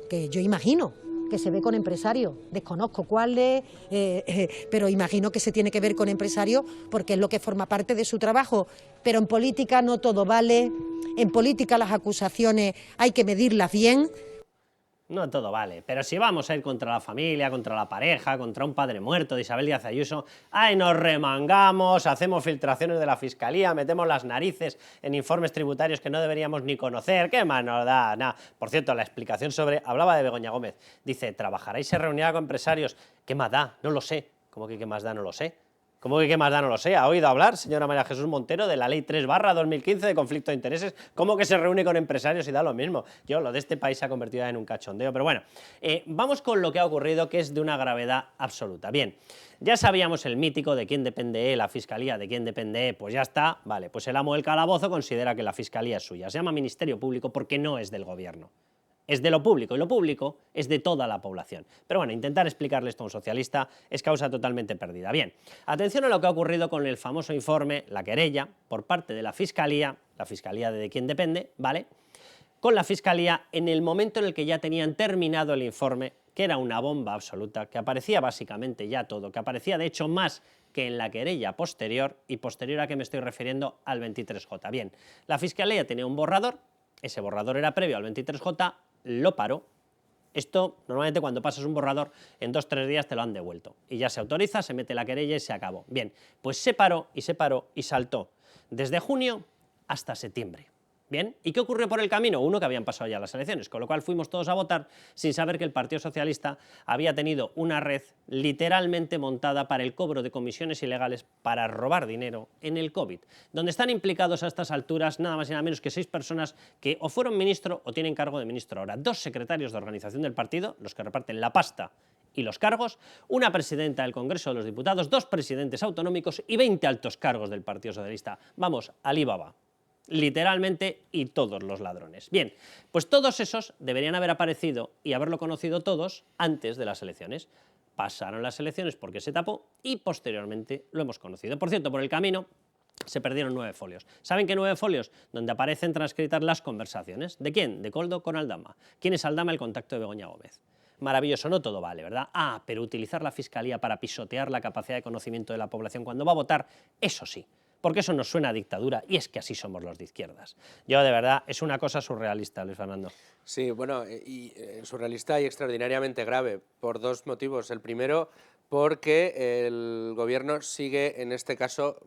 que yo imagino que se ve con empresarios. Desconozco cuáles, pero imagino que se tiene que ver con empresarios porque es lo que forma parte de su trabajo. Pero en política no todo vale, en política las acusaciones hay que medirlas bien. No todo vale, pero si vamos a ir contra la familia, contra la pareja, contra un padre muerto de Isabel Díaz Ayuso, ¡ay, nos remangamos, hacemos filtraciones de la Fiscalía, metemos las narices en informes tributarios que no deberíamos ni conocer! ¿Qué más nos da? Nada. Por cierto, la explicación sobre... Hablaba de Begoña Gómez. Dice, ¿trabajará y se reunirá con empresarios? ¿Qué más da? No lo sé. ¿Cómo que qué más da? No lo sé. ¿Cómo que qué más da? No lo sé. ¿Ha oído hablar, señora María Jesús Montero, de la Ley 3/2015 de conflicto de intereses? ¿Cómo que se reúne con empresarios y da lo mismo? Lo de este país se ha convertido en un cachondeo. Pero bueno, vamos con lo que ha ocurrido, que es de una gravedad absoluta. Bien, ya sabíamos el mítico de quién depende la Fiscalía, de quién depende, pues ya está. Vale, pues el amo del calabozo considera que la Fiscalía es suya. Se llama Ministerio Público porque no es del Gobierno. Es de lo público, y lo público es de toda la población. Pero bueno, intentar explicarle esto a un socialista es causa totalmente perdida. Bien, atención a lo que ha ocurrido con el famoso informe, la querella, por parte de la Fiscalía de quién depende, ¿vale?, con la Fiscalía en el momento en el que ya tenían terminado el informe, que era una bomba absoluta, que aparecía básicamente ya todo, que aparecía de hecho más que en la querella posterior, y posterior a que me estoy refiriendo al 23J. Bien, la Fiscalía tenía un borrador, ese borrador era previo al 23J, lo paró. Esto, normalmente cuando pasas un borrador, en 2 o 3 días te lo han devuelto. Y ya se autoriza, se mete la querella y se acabó. Bien, pues se paró y saltó desde junio hasta septiembre. Bien, ¿y qué ocurrió por el camino? Uno, que habían pasado ya las elecciones, con lo cual fuimos todos a votar sin saber que el Partido Socialista había tenido una red literalmente montada para el cobro de comisiones ilegales para robar dinero en el COVID, donde están implicados a estas alturas nada más y nada menos que 6 personas que o fueron ministro o tienen cargo de ministro ahora, 2 secretarios de organización del partido, los que reparten la pasta y los cargos, una presidenta del Congreso de los Diputados, 2 presidentes autonómicos y 20 altos cargos del Partido Socialista. Vamos, Alibaba. Literalmente, y todos los ladrones. Bien, pues todos esos deberían haber aparecido y haberlo conocido todos antes de las elecciones. Pasaron las elecciones porque se tapó y posteriormente lo hemos conocido. Por cierto, por el camino se perdieron 9 folios. ¿Saben qué 9 folios? Donde aparecen transcritas las conversaciones. ¿De quién? De Koldo con Aldama. ¿Quién es Aldama? El contacto de Begoña Gómez. Maravilloso, no todo vale, ¿verdad? Ah, pero utilizar la Fiscalía para pisotear la capacidad de conocimiento de la población cuando va a votar, eso sí. Porque eso nos suena a dictadura, y es que así somos los de izquierdas. Yo, de verdad, es una cosa surrealista, Luis Fernando. Sí, bueno, surrealista y extraordinariamente grave, por 2 motivos. El primero, porque el Gobierno sigue, en este caso,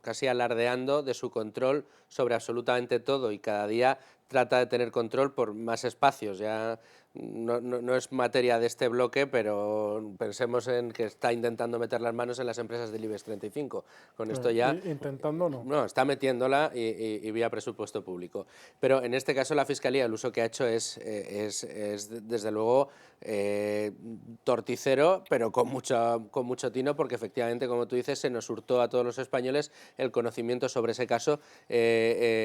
casi alardeando de su control sobre absolutamente todo, y cada día trata de tener control por más espacios. Ya no es materia de este bloque, pero pensemos en que está intentando meter las manos en las empresas del IBEX 35. Con esto ya... Intentando no. No, está metiéndola y vía presupuesto público. Pero en este caso la Fiscalía, el uso que ha hecho es desde luego torticero, pero con mucho tino, porque efectivamente, como tú dices, se nos hurtó a todos los españoles el conocimiento sobre ese caso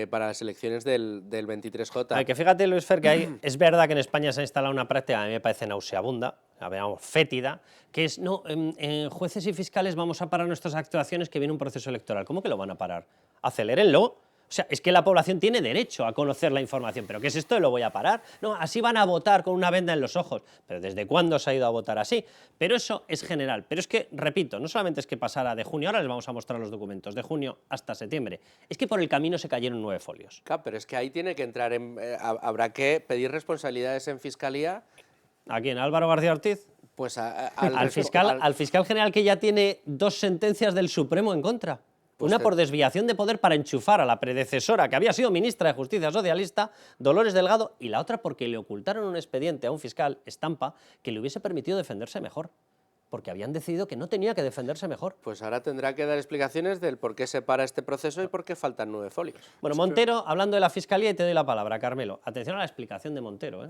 para las elecciones del 23J. Ay, que fíjate, Luis Fer, que es verdad que en España se ha instalado una práctica, a mí me parece nauseabunda, digamos, fétida, que es, no, jueces y fiscales vamos a parar nuestras actuaciones, que viene un proceso electoral. ¿Cómo que lo van a parar? Acelérenlo. O sea, es que la población tiene derecho a conocer la información. ¿Pero qué es esto de lo voy a parar? No, así van a votar con una venda en los ojos. ¿Pero desde cuándo se ha ido a votar así? Pero eso es general. Pero es que, repito, no solamente es que pasara de junio, ahora les vamos a mostrar los documentos, de junio hasta septiembre. Es que por el camino se cayeron 9 folios. Claro, pero es que ahí tiene que entrar habrá que pedir responsabilidades en Fiscalía. ¿A quién? ¿A Álvaro García Ortiz? Pues al fiscal general, que ya tiene 2 sentencias del Supremo en contra. Pues una por desviación de poder para enchufar a la predecesora, que había sido ministra de Justicia socialista, Dolores Delgado, y la otra porque le ocultaron un expediente a un fiscal, Estampa, que le hubiese permitido defenderse mejor. Porque habían decidido que no tenía que defenderse mejor. Pues ahora tendrá que dar explicaciones del por qué se para este proceso y por qué faltan 9 folios. Bueno, Montero, hablando de la Fiscalía, y te doy la palabra, Carmelo. Atención a la explicación de Montero, ¿eh?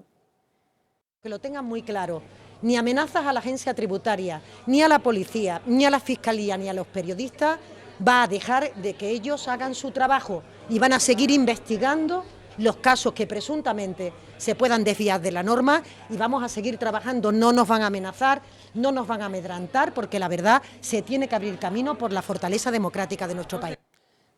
Que lo tengan muy claro, ni amenazas a la agencia tributaria, ni a la policía, ni a la Fiscalía, ni a los periodistas va a dejar de que ellos hagan su trabajo y van a seguir investigando los casos que presuntamente se puedan desviar de la norma y vamos a seguir trabajando. No nos van a amenazar, no nos van a amedrentar, porque la verdad se tiene que abrir camino por la fortaleza democrática de nuestro país.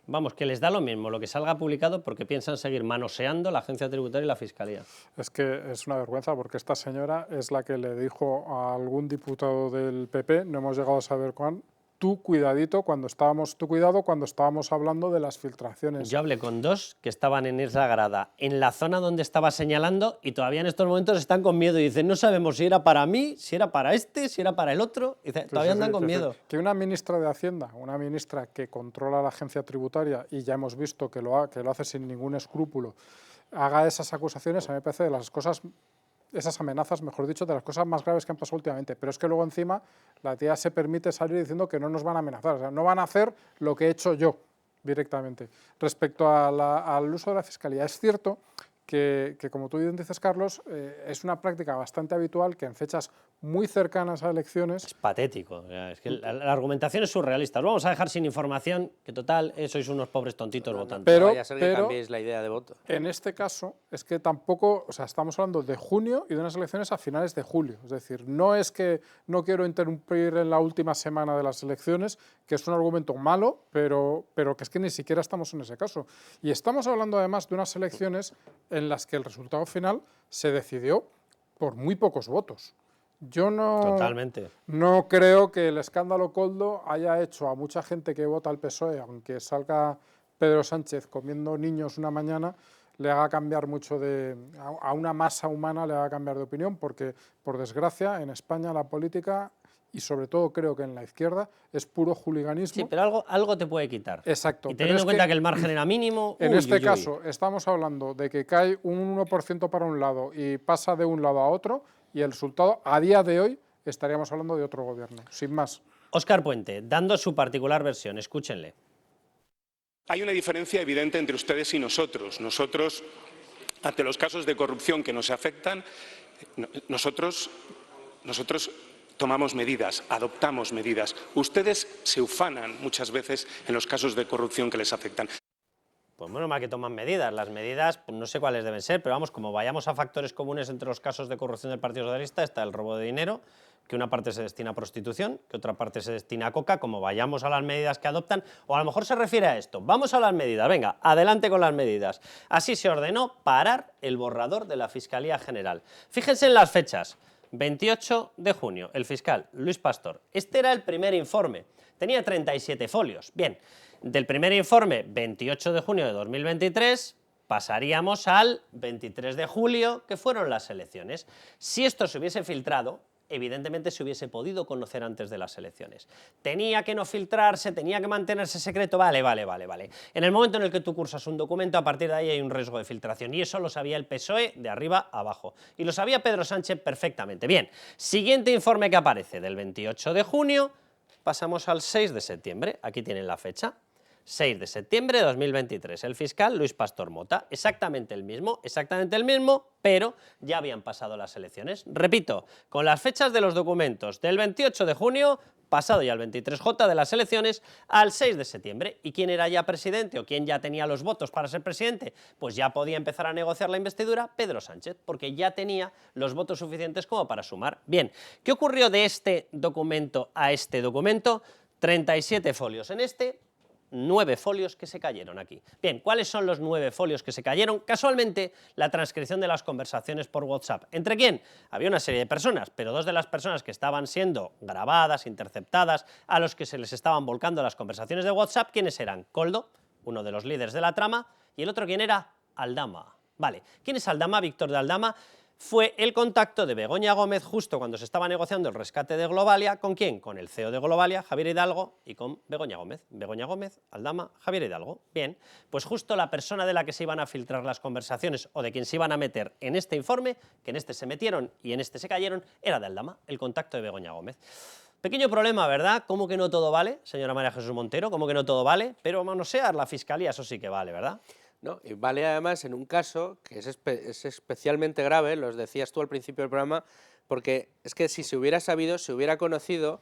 Vamos, que les da lo mismo lo que salga publicado porque piensan seguir manoseando la agencia tributaria y la Fiscalía. Es que es una vergüenza porque esta señora es la que le dijo a algún diputado del PP, no hemos llegado a saber cuán, tú cuidado cuando estábamos hablando de las filtraciones. Yo hablé con dos que estaban en esa grada, en la zona donde estaba señalando, y todavía en estos momentos están con miedo y dicen, no sabemos si era para mí, si era para este, si era para el otro, y todavía andan con miedo. Que una ministra de Hacienda, una ministra que controla la agencia tributaria, y ya hemos visto que lo hace sin ningún escrúpulo, haga esas acusaciones, a mí me parece de las cosas, esas amenazas, mejor dicho, de las cosas más graves que han pasado últimamente. Pero es que luego encima la tía se permite salir diciendo que no nos van a amenazar, o sea, no van a hacer lo que he hecho yo directamente. Respecto al uso de la fiscalía, es cierto que como tú bien dices, Carlos, es una práctica bastante habitual que en fechas muy cercanas a elecciones... Es patético, es que la argumentación es surrealista. Lo vamos a dejar sin información, que total, sois unos pobres tontitos votantes. Pero vaya a ser que cambiéis la idea de voto. En este caso, es que tampoco, o sea, estamos hablando de junio y de unas elecciones a finales de julio. Es decir, no es que no quiero interrumpir en la última semana de las elecciones, que es un argumento malo, pero que es que ni siquiera estamos en ese caso. Y estamos hablando además de unas elecciones en las que el resultado final se decidió por muy pocos votos. Yo no creo que el escándalo Koldo haya hecho a mucha gente que vota al PSOE, aunque salga Pedro Sánchez comiendo niños una mañana, le haga cambiar mucho a una masa humana le haga cambiar de opinión, porque, por desgracia, en España la política, y sobre todo creo que en la izquierda, es puro juliganismo. Sí, pero algo te puede quitar. Exacto. Y teniendo en cuenta que el margen era mínimo... En este caso, estamos hablando de que cae un 1% para un lado y pasa de un lado a otro, y el resultado, a día de hoy, estaríamos hablando de otro gobierno, sin más. Óscar Puente, dando su particular versión, escúchenle. Hay una diferencia evidente entre ustedes y nosotros. Nosotros, ante los casos de corrupción que nos afectan, nosotros tomamos medidas, adoptamos medidas. Ustedes se ufanan muchas veces en los casos de corrupción que les afectan. Pues bueno, más que toman medidas. Las medidas, pues no sé cuáles deben ser, pero vamos, como vayamos a factores comunes entre los casos de corrupción del Partido Socialista, está el robo de dinero, que una parte se destina a prostitución, que otra parte se destina a coca, como vayamos a las medidas que adoptan, o a lo mejor se refiere a esto. Vamos a las medidas, venga, adelante con las medidas. Así se ordenó parar el borrador de la Fiscalía General. Fíjense en las fechas. 28 de junio, el fiscal Luis Pastor. Este era el primer informe, tenía 37 folios. Bien, del primer informe, 28 de junio de 2023, pasaríamos al 23 de julio, que fueron las elecciones. Si esto se hubiese filtrado, evidentemente se hubiese podido conocer antes de las elecciones. Tenía que no filtrarse, tenía que mantenerse secreto, vale. En el momento en el que tú cursas un documento, a partir de ahí hay un riesgo de filtración, y eso lo sabía el PSOE de arriba a abajo, y lo sabía Pedro Sánchez perfectamente. Bien, siguiente informe que aparece, del 28 de junio, pasamos al 6 de septiembre, aquí tienen la fecha. 6 de septiembre de 2023, el fiscal Luis Pastor Mota, exactamente el mismo, pero ya habían pasado las elecciones. Repito, con las fechas de los documentos del 28 de junio, pasado ya el 23J de las elecciones, al 6 de septiembre. ¿Y quién era ya presidente o quién ya tenía los votos para ser presidente? Pues ya podía empezar a negociar la investidura Pedro Sánchez, porque ya tenía los votos suficientes como para sumar. Bien, ¿qué ocurrió de este documento a este documento? 37 folios en este, 9 folios que se cayeron aquí. Bien, ¿cuáles son los 9 folios que se cayeron? Casualmente, la transcripción de las conversaciones por WhatsApp. ¿Entre quién? Había una serie de personas, pero 2 de las personas que estaban siendo grabadas, interceptadas, a los que se les estaban volcando las conversaciones de WhatsApp, ¿quiénes eran? Koldo, uno de los líderes de la trama, y el otro, ¿quién era? Aldama. Vale, ¿quién es Aldama? Víctor de Aldama fue el contacto de Begoña Gómez justo cuando se estaba negociando el rescate de Globalia. ¿Con quién? Con el CEO de Globalia, Javier Hidalgo, y con Begoña Gómez. Begoña Gómez, Aldama, Javier Hidalgo. Bien, pues justo la persona de la que se iban a filtrar las conversaciones o de quien se iban a meter en este informe, que en este se metieron y en este se cayeron, era de Aldama, el contacto de Begoña Gómez. Pequeño problema, ¿verdad? ¿Cómo que no todo vale, señora María Jesús Montero? ¿Cómo que no todo vale? Pero manosear la Fiscalía, eso sí que vale, ¿verdad? No, y vale además en un caso que es especialmente grave, lo decías tú al principio del programa, porque es que si se hubiera sabido, se hubiera conocido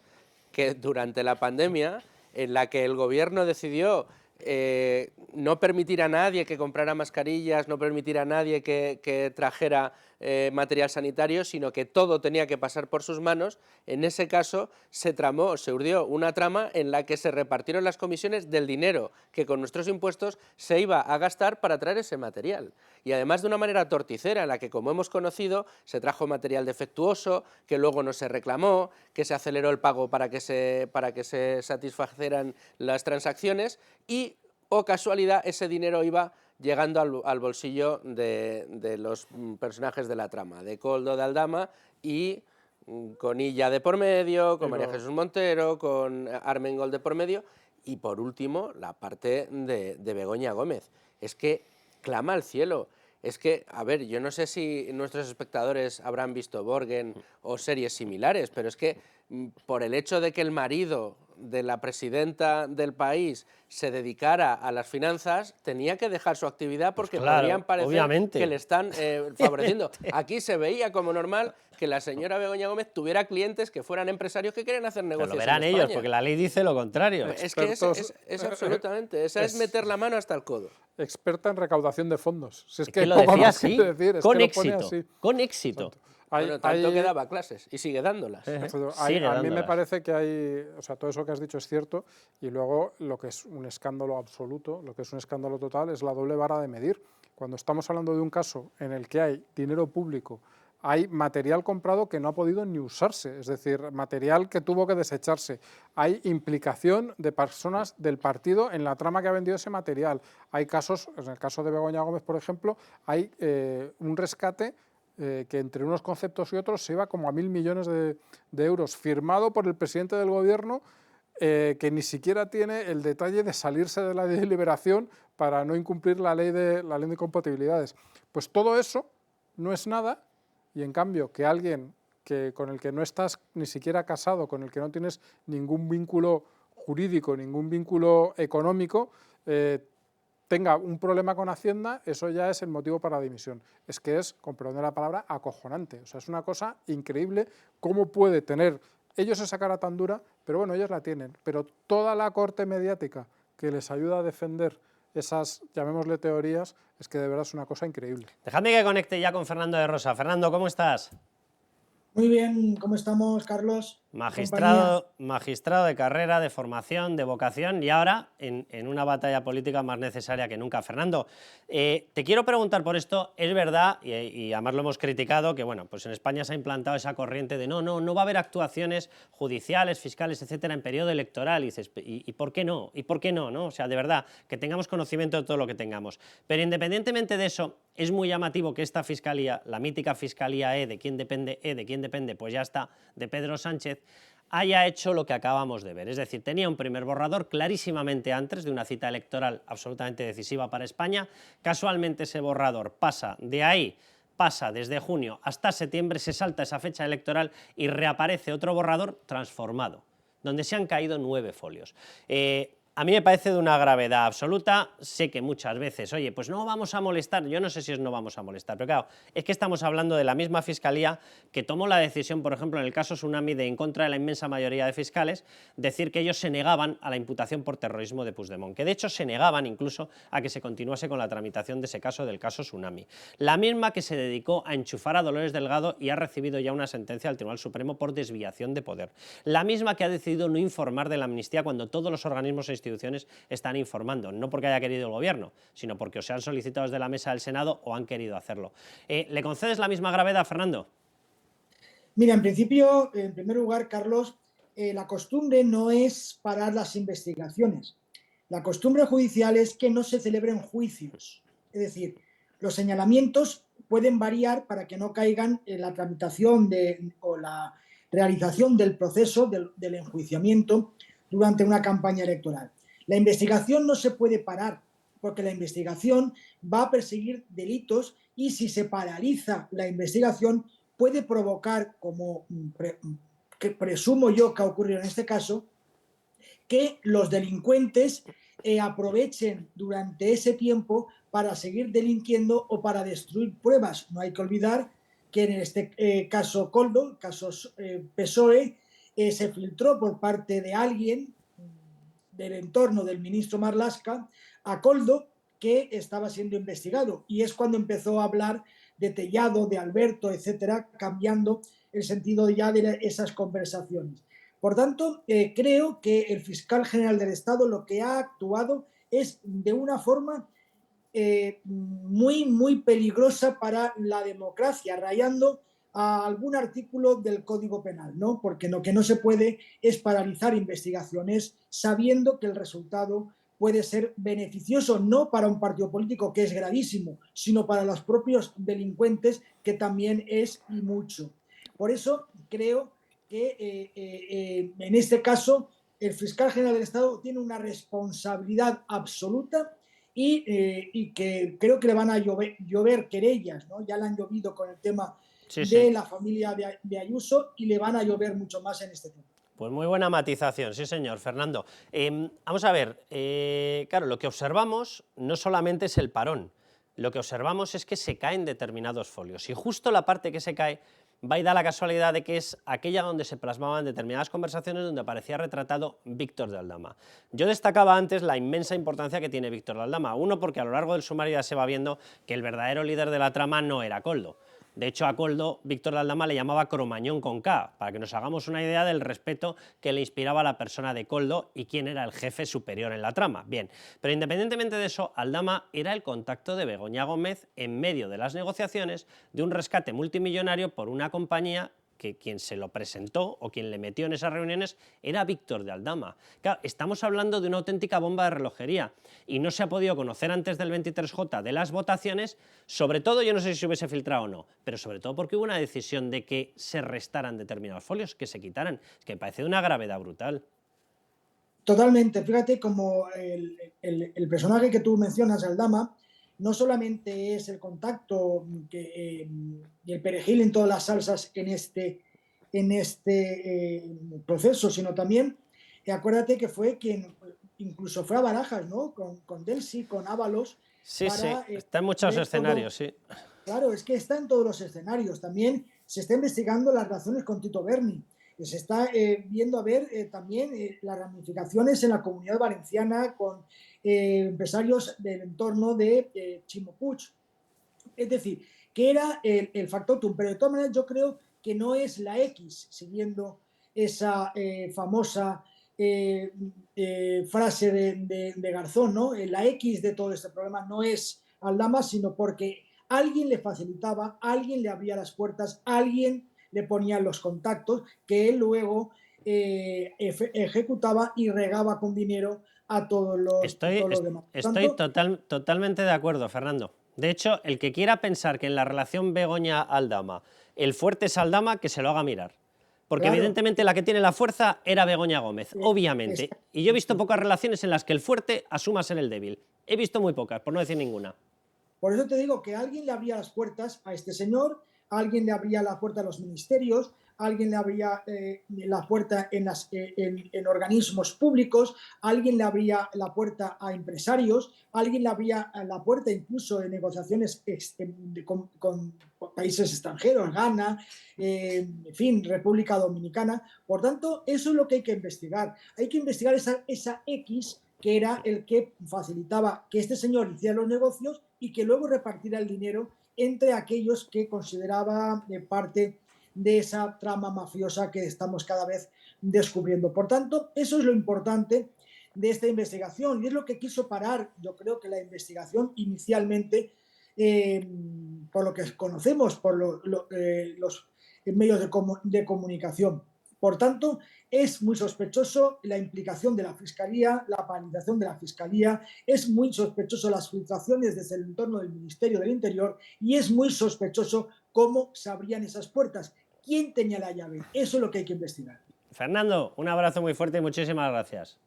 que durante la pandemia, en la que el gobierno decidió no permitir a nadie que comprara mascarillas, no permitir a nadie que trajera material sanitario, sino que todo tenía que pasar por sus manos, en ese caso se urdió una trama en la que se repartieron las comisiones del dinero que con nuestros impuestos se iba a gastar para traer ese material. Y además de una manera torticera, en la que, como hemos conocido, se trajo material defectuoso, que luego no se reclamó, que se aceleró el pago para que se satisfacieran las transacciones y, oh casualidad, ese dinero iba llegando al bolsillo de los personajes de la trama, de Koldo, de Aldama y con Illa de por medio, con María Jesús Montero, con Armengol de por medio y, por último, la parte de Begoña Gómez. Es que clama al cielo. Es que, a ver, yo no sé si nuestros espectadores habrán visto Borgen o series similares, pero es que por el hecho de que el marido de la presidenta del país se dedicara a las finanzas, tenía que dejar su actividad porque claro, podrían parecer obviamente, que le están favoreciendo. Aquí se veía como normal que la señora Begoña Gómez tuviera clientes que fueran empresarios que quieren hacer negocios. Pero lo verán en ellos, España. porque la ley dice lo contrario. Es que es absolutamente, esa es meter la mano hasta el codo. Experta en recaudación de fondos. Si es que lo poco decía más que así, decir, con es que lo pone éxito, así. con éxito. Bueno, tanto que daba clases y sigue dándolas. A mí me parece que hay, o sea, todo eso que has dicho es cierto, y luego lo que es un escándalo absoluto, lo que es un escándalo total, es la doble vara de medir. Cuando estamos hablando de un caso en el que hay dinero público, hay material comprado que no ha podido ni usarse, es decir, material que tuvo que desecharse, hay implicación de personas del partido en la trama que ha vendido ese material, hay casos, en el caso de Begoña Gómez, por ejemplo, hay un rescate que entre unos conceptos y otros se iba como a 1.000 millones de euros, firmado por el presidente del gobierno, que ni siquiera tiene el detalle de salirse de la deliberación para no incumplir la ley de compatibilidades. Pues todo eso no es nada, y en cambio que alguien con el que no estás ni siquiera casado, con el que no tienes ningún vínculo jurídico, ningún vínculo económico, tenga un problema con Hacienda, eso ya es el motivo para la dimisión. Es que es, con perdón de la palabra, acojonante. O sea, es una cosa increíble cómo puede tener ellos esa cara tan dura, pero bueno, ellos la tienen. Pero toda la corte mediática que les ayuda a defender esas, llamémosle teorías, es que de verdad es una cosa increíble. Dejadme que conecte ya con Fernando de Rosa. Fernando, ¿cómo estás? Muy bien, ¿cómo estamos, Carlos? Magistrado de carrera, de formación, de vocación y ahora en una batalla política más necesaria que nunca. Fernando, te quiero preguntar por esto. Es verdad, y además lo hemos criticado, que bueno, pues en España se ha implantado esa corriente de no va a haber actuaciones judiciales, fiscales, etcétera, en periodo electoral. Y dices, ¿y por qué no? ¿Y por qué no? ¿No? O sea, de verdad, que tengamos conocimiento de todo lo que tengamos. Pero independientemente de eso, es muy llamativo que esta fiscalía, la mítica fiscalía ¿de quién depende? ¿De quién depende? Pues ya está, de Pedro Sánchez, haya hecho lo que acabamos de ver. Es decir, tenía un primer borrador clarísimamente antes de una cita electoral absolutamente decisiva para España. Casualmente ese borrador pasa de ahí, pasa desde junio hasta septiembre, se salta esa fecha electoral y reaparece otro borrador transformado, donde se han caído 9 folios. A mí me parece de una gravedad absoluta. Sé que muchas veces, oye, pues no vamos a molestar. Yo no sé si es no vamos a molestar, pero claro, es que estamos hablando de la misma fiscalía que tomó la decisión, por ejemplo, en el caso Tsunami, de, en contra de la inmensa mayoría de fiscales, decir que ellos se negaban a la imputación por terrorismo de Puigdemont, que de hecho se negaban incluso a que se continuase con la tramitación de ese caso, del caso Tsunami. La misma que se dedicó a enchufar a Dolores Delgado y ha recibido ya una sentencia del Tribunal Supremo por desviación de poder. La misma que ha decidido no informar de la amnistía cuando todos los organismos e instituciones están informando, no porque haya querido el gobierno, sino porque o se han solicitado desde la mesa del Senado o han querido hacerlo. ¿Le concedes la misma gravedad, Fernando? Mira, en principio, en primer lugar, Carlos, la costumbre no es parar las investigaciones. La costumbre judicial es que no se celebren juicios. Es decir, los señalamientos pueden variar para que no caigan en la tramitación o la realización del proceso del enjuiciamiento durante una campaña electoral. La investigación no se puede parar porque la investigación va a perseguir delitos y si se paraliza la investigación puede provocar, como que presumo yo que ha ocurrido en este caso, que los delincuentes aprovechen durante ese tiempo para seguir delinquiendo o para destruir pruebas. No hay que olvidar que en este caso Koldo, casos PSOE, se filtró por parte de alguien del entorno del ministro Marlaska a Koldo, que estaba siendo investigado, y es cuando empezó a hablar de Tellado, de Alberto, etcétera, cambiando el sentido ya de esas conversaciones. Por tanto, creo que el fiscal general del Estado lo que ha actuado es de una forma muy, muy peligrosa para la democracia, rayando a algún artículo del Código Penal, ¿no? Porque lo que no se puede es paralizar investigaciones sabiendo que el resultado puede ser beneficioso, no para un partido político, que es gravísimo, sino para los propios delincuentes, que también es y mucho. Por eso creo que en este caso el fiscal general del Estado tiene una responsabilidad absoluta y que creo que le van a llover querellas, ¿no? Ya le han llovido con el tema de la familia de Ayuso y le van a llover mucho más en este tema. Pues muy buena matización, sí señor, Fernando. Vamos a ver, claro, lo que observamos no solamente es el parón, lo que observamos es que se caen determinados folios y justo la parte que se cae va y da la casualidad de que es aquella donde se plasmaban determinadas conversaciones donde aparecía retratado Víctor de Aldama. Yo destacaba antes la inmensa importancia que tiene Víctor de Aldama, uno porque a lo largo del sumario ya se va viendo que el verdadero líder de la trama no era Koldo. De hecho, a Koldo, Víctor de Aldama le llamaba Cromañón con K, para que nos hagamos una idea del respeto que le inspiraba a la persona de Koldo y quién era el jefe superior en la trama. Bien, pero independientemente de eso, Aldama era el contacto de Begoña Gómez en medio de las negociaciones de un rescate multimillonario por una compañía que quien se lo presentó o quien le metió en esas reuniones era Víctor de Aldama. Claro, estamos hablando de una auténtica bomba de relojería y no se ha podido conocer antes del 23J de las votaciones, sobre todo, yo no sé si se hubiese filtrado o no, pero sobre todo porque hubo una decisión de que se restaran determinados folios, que se quitaran. Es que me parece de una gravedad brutal. Totalmente. Fíjate como el personaje que tú mencionas, Aldama, no solamente es el contacto y el perejil en todas las salsas en este proceso, sino también, acuérdate que fue quien incluso fue a Barajas, ¿no? Con Delcy, con Ábalos. Sí, sí, está en muchos escenarios, sí. Claro, es que está en todos los escenarios. También se está investigando las relaciones con Tito Berni. Se está viendo a ver también las ramificaciones en la Comunidad Valenciana con empresarios del entorno de Ximo Puig. Es decir, que era el factor TUM, pero de todas maneras yo creo que no es la X, siguiendo esa famosa frase de Garzón, ¿no? La X de todo este problema no es Aldama, sino porque alguien le facilitaba, alguien le abría las puertas, alguien le ponía los contactos que él luego ejecutaba y regaba con dinero a todos los demás. Estoy totalmente de acuerdo, Fernando. De hecho, el que quiera pensar que en la relación Begoña-Aldama el fuerte es Aldama, que se lo haga mirar. Porque claro, evidentemente la que tiene la fuerza era Begoña Gómez, obviamente. Y yo he visto pocas relaciones en las que el fuerte asuma ser el débil. He visto muy pocas, por no decir ninguna. Por eso te digo que alguien le abría las puertas a este señor, alguien le abría la puerta a los ministerios, alguien le abría la puerta en organismos públicos, alguien le abría la puerta a empresarios, alguien le abría la puerta incluso en negociaciones con países extranjeros, Ghana, en fin, República Dominicana. Por tanto, eso es lo que hay que investigar. Hay que investigar esa X que era el que facilitaba que este señor hiciera los negocios y que luego repartiera el dinero entre aquellos que consideraba parte de esa trama mafiosa que estamos cada vez descubriendo. Por tanto, eso es lo importante de esta investigación y es lo que quiso parar, yo creo que la investigación inicialmente, por lo que conocemos, por los medios de comunicación. Por tanto, es muy sospechoso la implicación de la Fiscalía, la paralización de la Fiscalía, es muy sospechoso las filtraciones desde el entorno del Ministerio del Interior y es muy sospechoso cómo se abrían esas puertas. ¿Quién tenía la llave? Eso es lo que hay que investigar. Fernando, un abrazo muy fuerte y muchísimas gracias.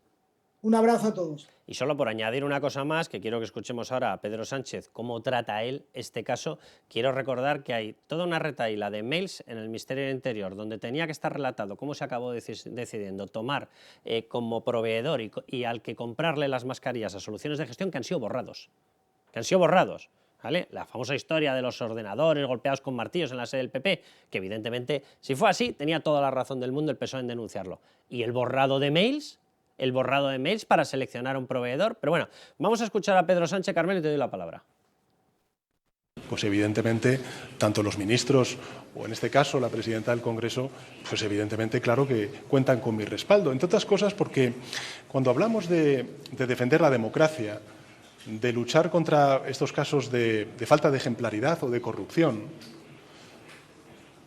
Un abrazo a todos. Y solo por añadir una cosa más, que quiero que escuchemos ahora a Pedro Sánchez, cómo trata él este caso, quiero recordar que hay toda una retahíla de mails en el Ministerio del Interior donde tenía que estar relatado cómo se acabó decidiendo tomar como proveedor y al que comprarle las mascarillas a Soluciones de Gestión que han sido borrados. ¿Vale? La famosa historia de los ordenadores golpeados con martillos en la sede del PP, que evidentemente, si fue así, tenía toda la razón del mundo el PSOE en denunciarlo. Y el borrado de mails para seleccionar a un proveedor. Pero bueno, vamos a escuchar a Pedro Sánchez. Carmelo, y te doy la palabra. Pues evidentemente, tanto los ministros o en este caso la presidenta del Congreso, pues evidentemente claro que cuentan con mi respaldo. Entre otras cosas porque cuando hablamos de defender la democracia, de luchar contra estos casos de falta de ejemplaridad o de corrupción,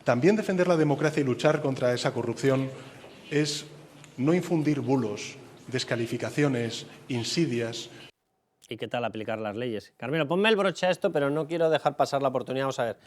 También defender la democracia y luchar contra esa corrupción es no infundir bulos, descalificaciones, insidias. ¿Y qué tal aplicar las leyes? Carmelo, ponme el broche a esto, pero no quiero dejar pasar la oportunidad. Vamos a ver.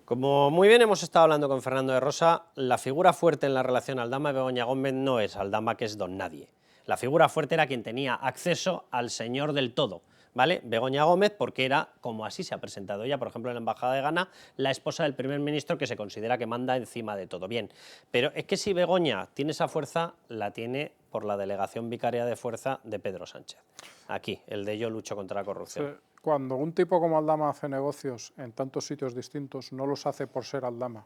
Como muy bien hemos estado hablando con Fernando de Rosa, la figura fuerte en la relación Aldama y Begoña Gómez no es Aldama, que es don nadie. La figura fuerte era quien tenía acceso al señor del todo, ¿vale? Begoña Gómez, porque era, como así se ha presentado ella, por ejemplo, en la Embajada de Ghana, la esposa del primer ministro que se considera que manda encima de todo. Bien, pero es que si Begoña tiene esa fuerza, la tiene por la delegación vicaria de fuerza de Pedro Sánchez. Aquí, el de yo lucho contra la corrupción. Sí. Cuando un tipo como Aldama hace negocios en tantos sitios distintos, no los hace por ser Aldama.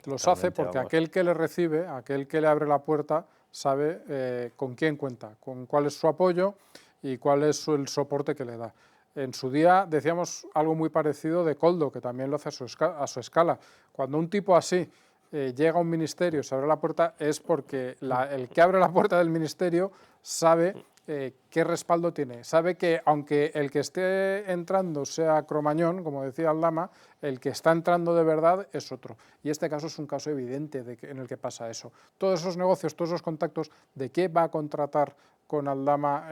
Los hace porque aquel que le recibe, aquel que le abre la puerta, sabe con quién cuenta, con cuál es su apoyo y cuál es el soporte que le da. En su día decíamos algo muy parecido de Koldo, que también lo hace a su escala. Cuando un tipo así llega a un ministerio y se abre la puerta, es porque el que abre la puerta del ministerio sabe qué respaldo tiene. Sabe que aunque el que esté entrando sea Cromañón, como decía Aldama, el que está entrando de verdad es otro. Y este caso es un caso evidente en el que pasa eso. Todos esos negocios, todos esos contactos, ¿de qué va a contratar con Aldama?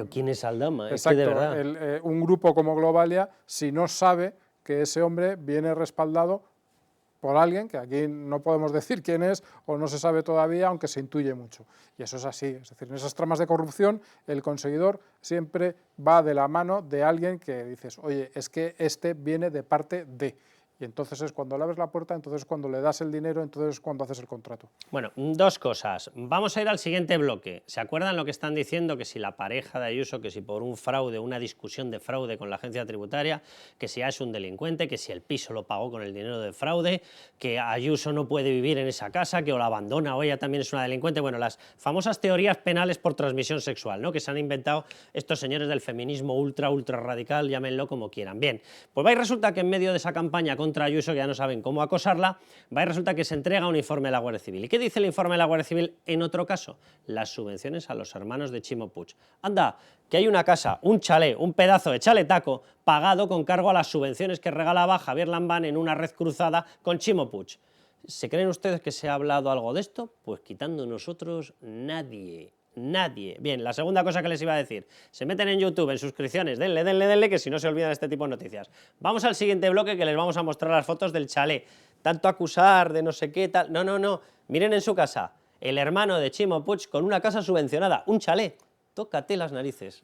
¿Quién es Aldama? Exacto, es que de verdad. Un grupo como Globalia, si no sabe que ese hombre viene respaldado por alguien, que aquí no podemos decir quién es o no se sabe todavía, aunque se intuye mucho. Y eso es así, es decir, en esas tramas de corrupción el conseguidor siempre va de la mano de alguien que dices, oye, es que este viene de parte de... Y entonces es cuando le abres la puerta, entonces es cuando le das el dinero, entonces es cuando haces el contrato. Bueno, dos cosas. Vamos a ir al siguiente bloque. ¿Se acuerdan lo que están diciendo? Que si la pareja de Ayuso, que si por un fraude, una discusión de fraude con la agencia tributaria, que si es un delincuente, que si el piso lo pagó con el dinero del fraude, que Ayuso no puede vivir en esa casa, que o la abandona o ella también es una delincuente. Bueno, las famosas teorías penales por transmisión sexual, ¿no? Que se han inventado estos señores del feminismo ultra radical, llámenlo como quieran. Bien, pues va y resulta que en medio de esa campaña contra Ayuso, que ya no saben cómo acosarla, va y resulta que se entrega un informe de la Guardia Civil. ¿Y qué dice el informe de la Guardia Civil en otro caso? Las subvenciones a los hermanos de Chimo Puig. Anda, que hay una casa, un chalet, un pedazo de chaletaco pagado con cargo a las subvenciones que regalaba Javier Lambán en una red cruzada con Chimo Puig. ¿Se creen ustedes que se ha hablado algo de esto? Pues quitando nosotros, nadie. Nadie. Bien, la segunda cosa que les iba a decir, se meten en YouTube, en suscripciones, denle, que si no se olvidan de este tipo de noticias. Vamos al siguiente bloque, que les vamos a mostrar las fotos del chalet. Tanto acusar de no sé qué, tal... No. Miren en su casa, el hermano de Chimo Puig con una casa subvencionada, un chalet. Tócate las narices.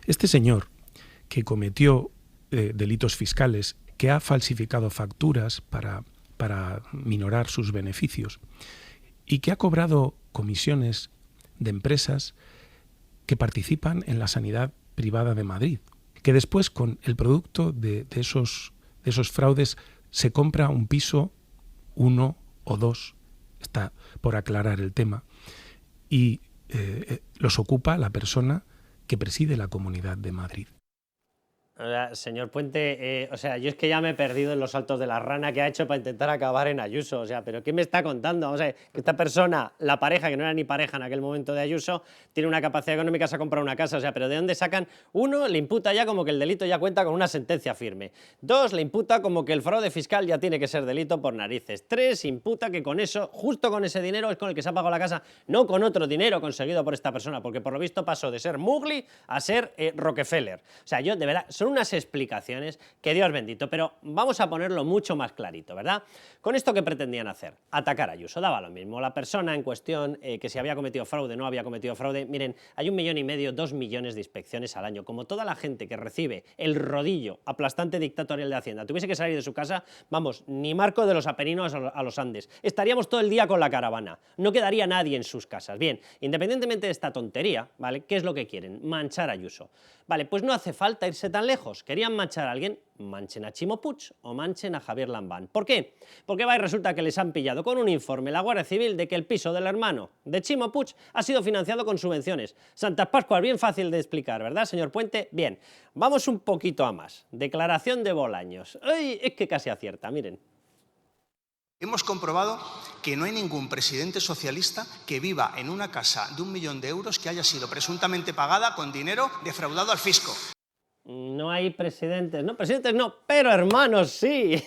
Este señor, que cometió delitos fiscales, que ha falsificado facturas para minorar sus beneficios y que ha cobrado comisiones de empresas que participan en la sanidad privada de Madrid, que después con el producto de esos fraudes se compra un piso, 1 o 2, está por aclarar el tema, y los ocupa la persona que preside la Comunidad de Madrid. Señor Puente, yo es que ya me he perdido en los saltos de la rana que ha hecho para intentar acabar en Ayuso, pero ¿qué me está contando? O sea, que esta persona, la pareja, que no era ni pareja en aquel momento de Ayuso, tiene una capacidad económica, se ha comprado una casa, pero ¿de dónde sacan? Uno, le imputa ya como que el delito ya cuenta con una sentencia firme. 2, le imputa como que el fraude fiscal ya tiene que ser delito por narices. 3, imputa que con eso, justo con ese dinero es con el que se ha pagado la casa, no con otro dinero conseguido por esta persona, porque por lo visto pasó de ser Mugli a ser Rockefeller. O sea, yo de verdad... Son unas explicaciones que Dios bendito, pero vamos a ponerlo mucho más clarito, ¿verdad? Con esto, ¿qué pretendían hacer? Atacar a Ayuso, daba lo mismo. La persona en cuestión, que si había cometido fraude, no había cometido fraude, miren, hay 1,5 millones, 2 millones de inspecciones al año. Como toda la gente que recibe el rodillo aplastante dictatorial de Hacienda tuviese que salir de su casa, vamos, ni Marco de los Apeninos a los Andes. Estaríamos todo el día con la caravana. No quedaría nadie en sus casas. Bien, independientemente de esta tontería, ¿vale? ¿Qué es lo que quieren? Manchar a Ayuso. Vale, pues no hace falta irse tan lejos. ¿Querían manchar a alguien? Manchen a Chimo Puig o manchen a Javier Lambán. ¿Por qué? Porque va y resulta que les han pillado con un informe la Guardia Civil de que el piso del hermano de Chimo Puig ha sido financiado con subvenciones. Santas Pascuas, bien fácil de explicar, ¿verdad, señor Puente? Bien, vamos un poquito a más. Declaración de Bolaños. ¡Ay! Es que casi acierta, miren. Hemos comprobado que no hay ningún presidente socialista que viva en una casa de 1 millón de euros que haya sido presuntamente pagada con dinero defraudado al fisco. No hay presidentes no, pero hermanos sí.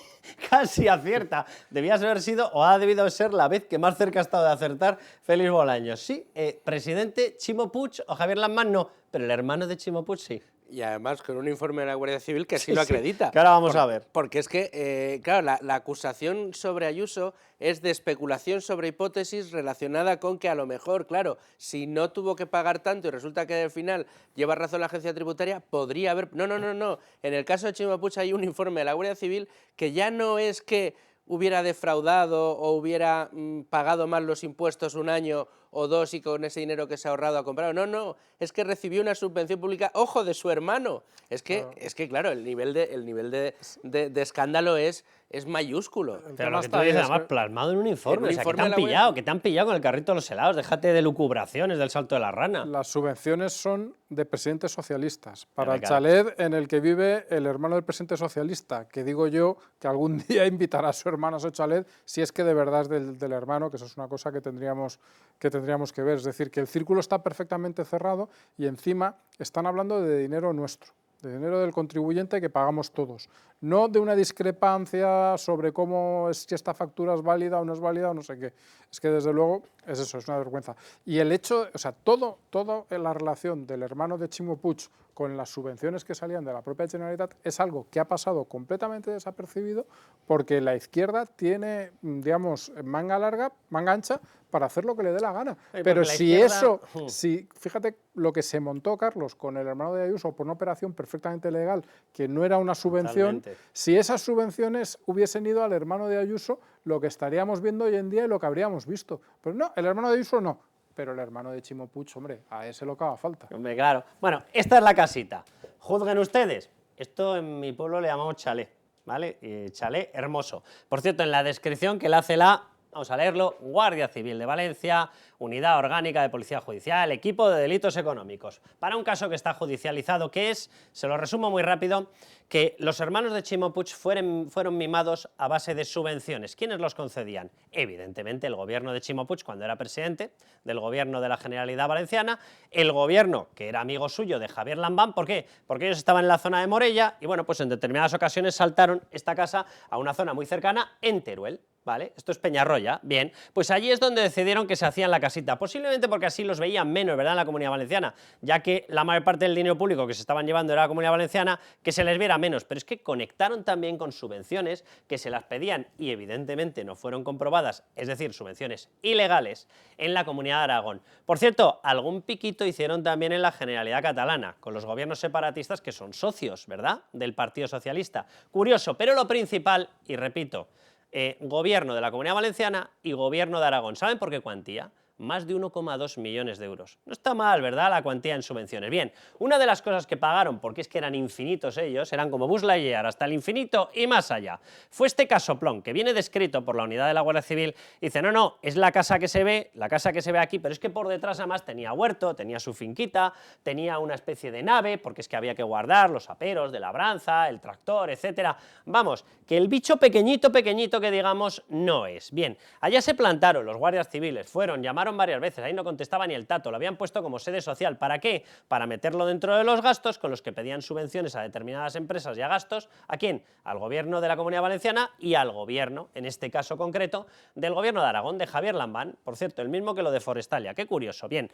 Casi acierta. Debía haber sido, o ha debido ser, la vez que más cerca ha estado de acertar Félix Bolaños. Sí, presidente Chimo Puig o Javier Lamán no, pero el hermano de Chimo Puig sí. Y además con un informe de la Guardia Civil que sí lo acredita. Que ahora vamos a ver. Porque es que, claro, la acusación sobre Ayuso es de especulación sobre hipótesis relacionada con que a lo mejor, claro, si no tuvo que pagar tanto y resulta que al final lleva razón la agencia tributaria, podría haber... No. En el caso de Chimo Puig hay un informe de la Guardia Civil que ya no es que hubiera defraudado o hubiera pagado mal los impuestos un año o dos y con ese dinero que se ha ahorrado ha comprado. No, es que recibió una subvención pública, ojo, de su hermano. Es que claro, el nivel de escándalo es mayúsculo. Pero lo que tú dices, además, plasmado en un informe. O sea, que te han pillado con el carrito de los helados. Déjate de lucubraciones del salto de la rana. Las subvenciones son de presidentes socialistas. Para el chalet en el que vive el hermano del presidente socialista, que digo yo que algún día invitará a su hermano a su chalet, si es que de verdad es del hermano, que eso es una cosa que tendríamos que ver. Es decir, que el círculo está perfectamente cerrado y encima están hablando de dinero nuestro, de dinero del contribuyente que pagamos todos, no de una discrepancia sobre cómo si esta factura es válida o no es válida o no sé qué. Es que desde luego es eso, es una vergüenza. Y el hecho, o sea, todo en la relación del hermano de Chimo Puig con las subvenciones que salían de la propia Generalitat es algo que ha pasado completamente desapercibido porque la izquierda tiene, digamos, manga larga, manga ancha para hacer lo que le dé la gana. Pero si izquierda... fíjate lo que se montó, Carlos, con el hermano de Ayuso por una operación perfectamente legal, que no era una subvención, si esas subvenciones hubiesen ido al hermano de Ayuso, lo que estaríamos viendo hoy en día y lo que habríamos visto. Pero no, el hermano de Ayuso no. Pero el hermano de Chimo Puig, hombre, a ese lo que haga falta. Hombre, claro. Bueno, esta es la casita. Juzguen ustedes. Esto en mi pueblo le llamamos chalet, ¿vale? Chalet hermoso. Por cierto, en la descripción que le hace vamos a leerlo, Guardia Civil de Valencia, Unidad Orgánica de Policía Judicial, Equipo de Delitos Económicos. Para un caso que está judicializado, que es, se lo resumo muy rápido, que los hermanos de Chimo Puig fueron mimados a base de subvenciones. ¿Quiénes los concedían? Evidentemente el gobierno de Chimo Puig cuando era presidente del gobierno de la Generalidad Valenciana, el gobierno que era amigo suyo de Javier Lambán. ¿Por qué? Porque ellos estaban en la zona de Morella y bueno, pues en determinadas ocasiones saltaron esta casa a una zona muy cercana en Teruel. ¿Vale? Esto es Peñarroya, bien, pues allí es donde decidieron que se hacían la casita, posiblemente porque así los veían menos, ¿verdad?, en la Comunidad Valenciana, ya que la mayor parte del dinero público que se estaban llevando era la Comunidad Valenciana, que se les viera menos, pero es que conectaron también con subvenciones que se las pedían y evidentemente no fueron comprobadas, es decir, subvenciones ilegales en la Comunidad de Aragón. Por cierto, algún piquito hicieron también en la Generalidad Catalana, con los gobiernos separatistas que son socios, ¿verdad?, del Partido Socialista. Curioso, pero lo principal, y repito, gobierno de la Comunidad Valenciana y gobierno de Aragón. ¿Saben por qué cuantía? Más de 1,2 millones de euros. No está mal, ¿verdad?, la cuantía en subvenciones. Bien, una de las cosas que pagaron, porque es que eran infinitos ellos, eran como Buzz Lightyear, hasta el infinito y más allá, fue este casoplón que viene descrito por la unidad de la Guardia Civil. Dice, no, es la casa que se ve aquí, pero es que por detrás además tenía huerto, tenía su finquita, tenía una especie de nave, porque es que había que guardar los aperos de labranza, el tractor, etcétera. Vamos, que el bicho pequeñito que digamos no es. Bien, allá se plantaron los guardias civiles, llamaron varias veces, ahí no contestaba ni el tato, lo habían puesto como sede social. ¿Para qué? Para meterlo dentro de los gastos con los que pedían subvenciones a determinadas empresas y a gastos. ¿A quién? Al gobierno de la Comunidad Valenciana y al gobierno, en este caso concreto, del gobierno de Aragón, de Javier Lambán, por cierto, el mismo que lo de Forestalia. Qué curioso. Bien,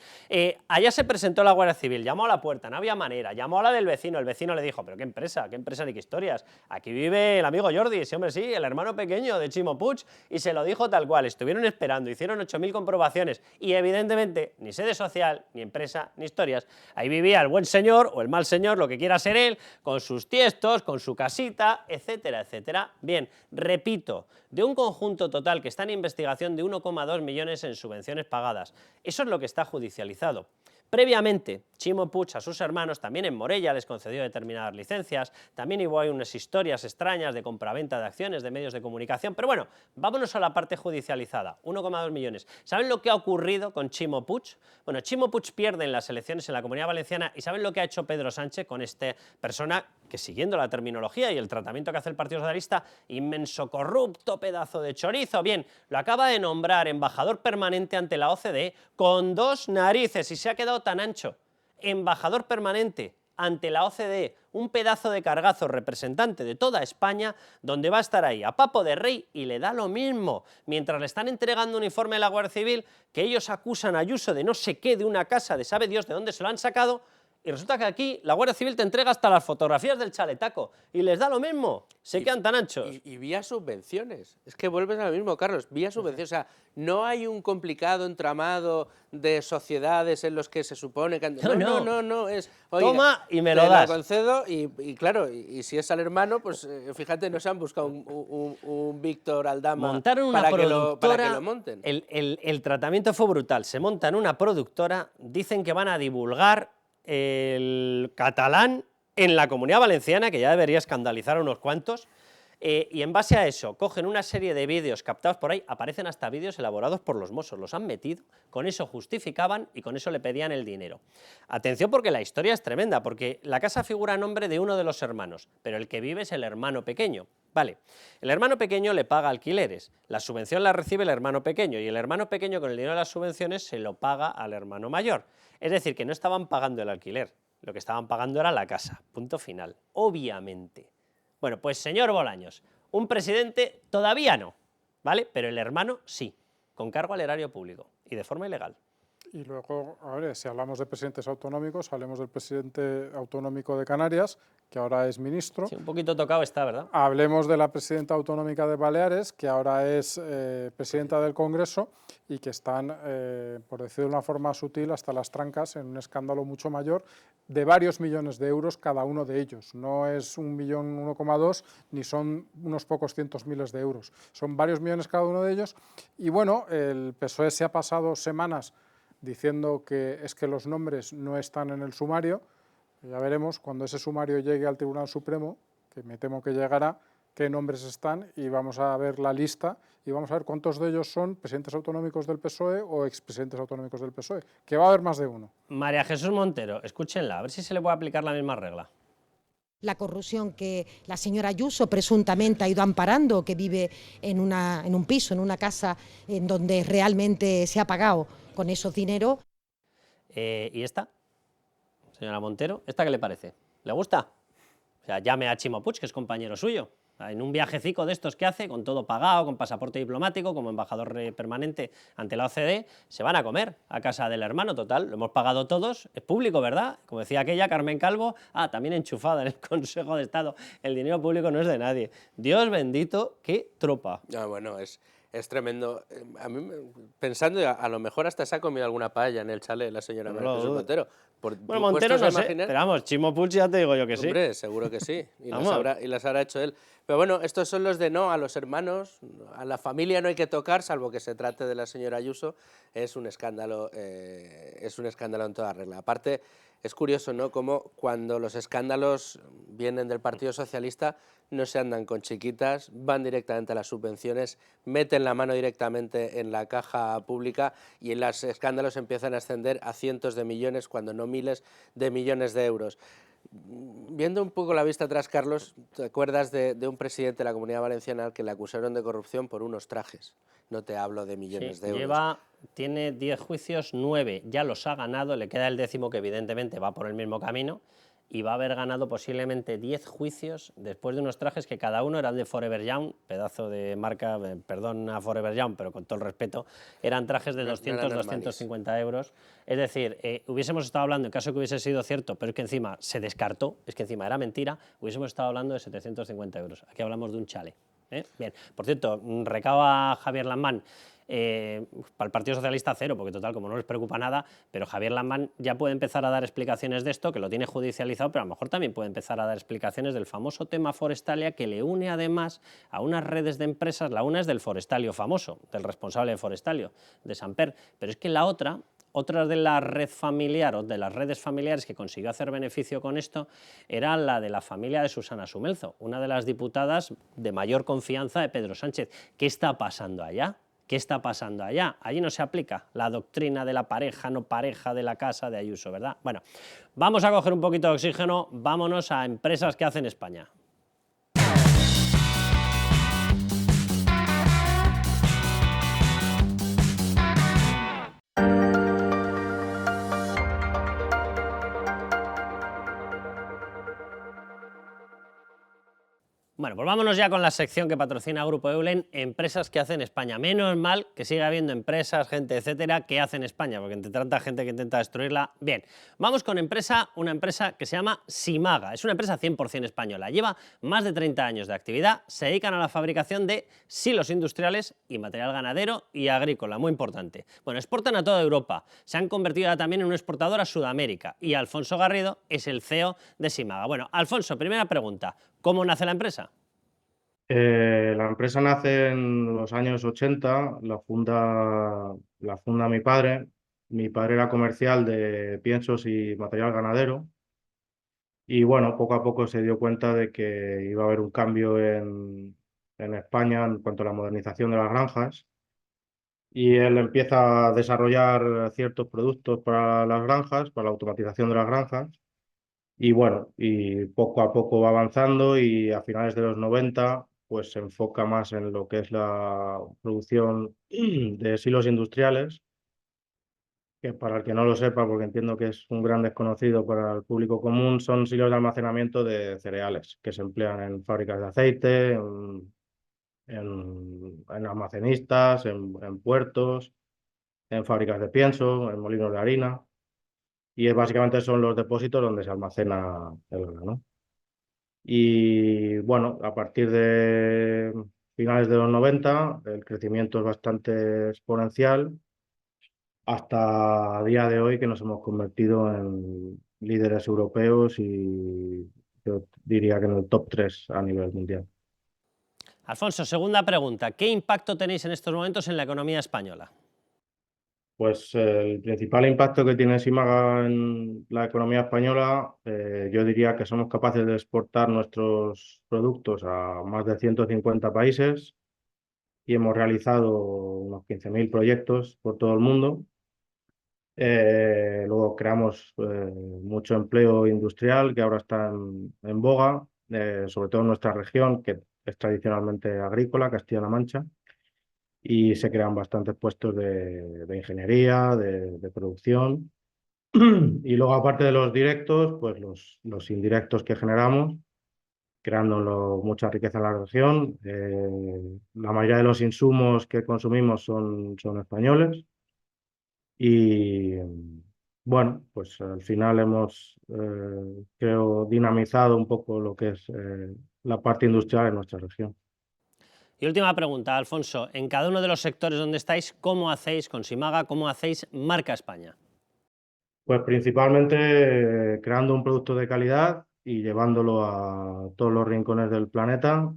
allá se presentó la Guardia Civil, llamó a la puerta, no había manera, llamó a la del vecino, el vecino le dijo, pero qué empresa ni qué historias, aquí vive el amigo Jordi, sí, hombre, sí, el hermano pequeño de Chimo Puig, y se lo dijo tal cual. Estuvieron esperando, hicieron 8.000 comprobaciones y evidentemente ni sede social, ni empresa, ni historias. Ahí vivía el buen señor o el mal señor, lo que quiera ser él, con sus tiestos, con su casita, etcétera, etcétera. Bien, repito, de un conjunto total que está en investigación de 1,2 millones en subvenciones pagadas. Eso es lo que está judicializado. Previamente, Chimo Puig a sus hermanos, también en Morella, les concedió determinadas licencias, también hubo unas historias extrañas de compraventa de acciones de medios de comunicación, pero bueno, vámonos a la parte judicializada, 1,2 millones. ¿Saben lo que ha ocurrido ocurrido con Ximo Puig? Bueno, Ximo Puig pierde en las elecciones en la Comunidad Valenciana y ¿saben lo que ha hecho Pedro Sánchez con esta persona que, siguiendo la terminología y el tratamiento que hace el Partido Socialista, inmenso corrupto, pedazo de chorizo? Bien, lo acaba de nombrar embajador permanente ante la OCDE con 2 narices y se ha quedado tan ancho. Embajador permanente ante la OCDE, un pedazo de cargazo representante de toda España, donde va a estar ahí a papo de rey y le da lo mismo, mientras le están entregando un informe de la Guardia Civil que ellos acusan a Ayuso de no sé qué, de una casa, de sabe Dios de dónde se lo han sacado, y resulta que aquí la Guardia Civil te entrega hasta las fotografías del chaletaco y les da lo mismo, se quedan tan anchos. Y vía subvenciones, es que vuelves a lo mismo, Carlos, vía subvenciones, o sea, no hay un complicado entramado de sociedades en los que se supone que... No, es... Oiga, toma y me lo das. Lo concedo y claro, y si es al hermano, pues fíjate, no se han buscado un Víctor Aldama montaron una para productora, que lo monten. El tratamiento fue brutal, se montan una productora, dicen que van a divulgar el catalán en la Comunidad Valenciana, que ya debería escandalizar a unos cuantos, y en base a eso cogen una serie de vídeos captados por ahí, aparecen hasta vídeos elaborados por los Mossos, los han metido, con eso justificaban y con eso le pedían el dinero. Atención, porque la historia es tremenda, porque la casa figura a nombre de uno de los hermanos, pero el que vive es el hermano pequeño. Vale, el hermano pequeño le paga alquileres, la subvención la recibe el hermano pequeño y el hermano pequeño con el dinero de las subvenciones se lo paga al hermano mayor. Es decir, que no estaban pagando el alquiler, lo que estaban pagando era la casa, punto final, obviamente. Bueno, pues señor Bolaños, un presidente todavía no, ¿vale? Pero el hermano sí, con cargo al erario público y de forma ilegal. Y luego, a ver, si hablamos de presidentes autonómicos, hablemos del presidente autonómico de Canarias, que ahora es ministro. Sí, un poquito tocado está, ¿verdad? Hablemos de la presidenta autonómica de Baleares, que ahora es presidenta del Congreso y que están, por decirlo de una forma sutil, hasta las trancas en un escándalo mucho mayor de varios millones de euros cada uno de ellos. No es 1 millón, 1,2, ni son unos pocos cientos miles de euros. Son varios millones cada uno de ellos. Y bueno, el PSOE se ha pasado semanas diciendo que es que los nombres no están en el sumario. Ya veremos cuando ese sumario llegue al Tribunal Supremo, que me temo que llegará, qué nombres están y vamos a ver la lista y vamos a ver cuántos de ellos son presidentes autonómicos del PSOE o expresidentes autonómicos del PSOE, que va a haber más de uno. María Jesús Montero, escúchenla, a ver si se le puede aplicar la misma regla. La corrupción que la señora Ayuso presuntamente ha ido amparando, que vive en un piso, en una casa en donde realmente se ha pagado con esos dineros. ¿Y esta? Señora Montero, ¿esta qué le parece? ¿Le gusta? O sea, llame a Ximo Puig, que es compañero suyo. En un viajecico de estos que hace, con todo pagado, con pasaporte diplomático, como embajador permanente ante la OCDE, se van a comer a casa del hermano, total, lo hemos pagado todos, es público, ¿verdad? Como decía aquella Carmen Calvo, también enchufada en el Consejo de Estado, el dinero público no es de nadie. Dios bendito, qué tropa. Bueno, es tremendo. A mí, pensando, a lo mejor hasta se ha comido alguna paella en el chalet la señora María Jesús Montero. Bueno, Montero no sé, pero vamos, Ximo Puig ya te digo yo que sí. Hombre, seguro que sí, y las habrá hecho él. Pero bueno, estos son los de no a los hermanos, a la familia no hay que tocar, salvo que se trate de la señora Ayuso, es un escándalo en toda regla. Aparte, es curioso, ¿no?, cómo cuando los escándalos vienen del Partido Socialista no se andan con chiquitas, van directamente a las subvenciones, meten la mano directamente en la caja pública y los escándalos empiezan a ascender a cientos de millones, cuando no miles de millones de euros. Viendo un poco la vista atrás, Carlos, ¿te acuerdas de un presidente de la Comunidad Valenciana al que le acusaron de corrupción por unos trajes? No te hablo de millones de euros. Tiene 10 juicios, 9 ya los ha ganado, le queda el 10º que evidentemente va por el mismo camino y va a haber ganado posiblemente 10 juicios después de unos trajes que cada uno eran de Forever Young, pedazo de marca, perdón a Forever Young, pero con todo el respeto, eran trajes de 200, 250 euros. Es decir, hubiésemos estado hablando, en caso de que hubiese sido cierto, pero es que encima se descartó, es que encima era mentira, hubiésemos estado hablando de 750 euros. Aquí hablamos de un chale. Bien, por cierto, recaba Javier Lamán. Para el Partido Socialista cero, porque total, como no les preocupa nada, pero Javier Lamán ya puede empezar a dar explicaciones de esto, que lo tiene judicializado, pero a lo mejor también puede empezar a dar explicaciones del famoso tema Forestalia, que le une además a unas redes de empresas. La una es del Forestalio famoso, del responsable de Forestalio, de Samper, pero es que la otra de la red familiar o de las redes familiares que consiguió hacer beneficio con esto era la de la familia de Susana Sumelzo, una de las diputadas de mayor confianza de Pedro Sánchez. ¿Qué está pasando allá? ¿Qué está pasando allá? Allí no se aplica la doctrina de la pareja, no pareja de la casa de Ayuso, ¿verdad? Bueno, vamos a coger un poquito de oxígeno, vámonos a empresas que hacen España. Bueno, pues vámonos ya con la sección que patrocina Grupo Eulen, empresas que hacen España. Menos mal que sigue habiendo empresas, gente, etcétera, que hacen España, porque entre tanta gente que intenta destruirla. Bien, vamos con una empresa que se llama Simaga. Es una empresa 100% española. Lleva más de 30 años de actividad. Se dedican a la fabricación de silos industriales y material ganadero y agrícola, muy importante. Bueno, exportan a toda Europa. Se han convertido ya también en un exportador a Sudamérica. Y Alfonso Garrido es el CEO de Simaga. Bueno, Alfonso, primera pregunta. ¿Cómo nace la empresa? La empresa nace en los años 80, la funda mi padre. Mi padre era comercial de piensos y material ganadero. Y bueno, poco a poco se dio cuenta de que iba a haber un cambio en España en cuanto a la modernización de las granjas. Y él empieza a desarrollar ciertos productos para las granjas, para la automatización de las granjas. Y bueno, y poco a poco va avanzando y a finales de los 90 pues se enfoca más en lo que es la producción de silos industriales, que para el que no lo sepa, porque entiendo que es un gran desconocido para el público común, son silos de almacenamiento de cereales que se emplean en fábricas de aceite, en almacenistas, en puertos, en fábricas de pienso, en molinos de harina. Y básicamente son los depósitos donde se almacena el grano. Y bueno, a partir de finales de los 90, el crecimiento es bastante exponencial hasta el día de hoy, que nos hemos convertido en líderes europeos y yo diría que en el top 3 a nivel mundial. Alfonso, segunda pregunta. ¿Qué impacto tenéis en estos momentos en la economía española? Pues el principal impacto que tiene Simaga en la economía española, yo diría que somos capaces de exportar nuestros productos a más de 150 países y hemos realizado unos 15.000 proyectos por todo el mundo. Luego creamos mucho empleo industrial que ahora está en boga, sobre todo en nuestra región, que es tradicionalmente agrícola, Castilla-La Mancha. Y se crean bastantes puestos de ingeniería, de producción. Y luego, aparte de los directos, pues los indirectos que generamos, creando mucha riqueza en la región. La mayoría de los insumos que consumimos son españoles. Y bueno, pues al final hemos, creo, dinamizado un poco lo que es la parte industrial en nuestra región. Y última pregunta, Alfonso. En cada uno de los sectores donde estáis, ¿cómo hacéis con Simaga, cómo hacéis marca España? Pues principalmente creando un producto de calidad y llevándolo a todos los rincones del planeta,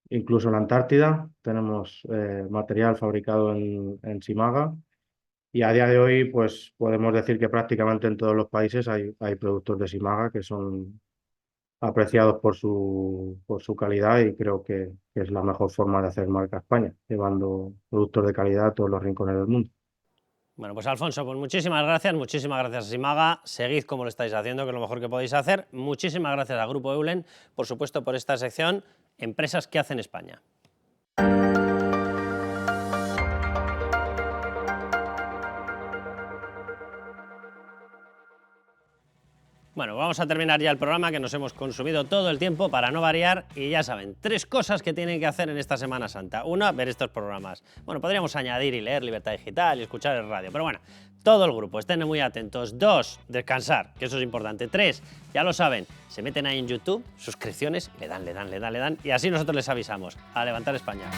incluso en la Antártida. Tenemos material fabricado en Simaga y a día de hoy pues podemos decir que prácticamente en todos los países hay productos de Simaga que son apreciados por su calidad y creo que es la mejor forma de hacer marca España, llevando productos de calidad a todos los rincones del mundo. Bueno, pues Alfonso, pues muchísimas gracias a Simaga, seguid como lo estáis haciendo, que es lo mejor que podéis hacer. Muchísimas gracias al Grupo Eulen, por supuesto, por esta sección, Empresas que hacen España. Bueno, vamos a terminar ya el programa, que nos hemos consumido todo el tiempo para no variar y ya saben, 3 cosas que tienen que hacer en esta Semana Santa. 1, ver estos programas. Bueno, podríamos añadir y leer Libertad Digital y escuchar el radio, pero bueno, todo el grupo, estén muy atentos. 2, descansar, que eso es importante. 3, ya lo saben, se meten ahí en YouTube, suscripciones, le dan y así nosotros les avisamos. A levantar España.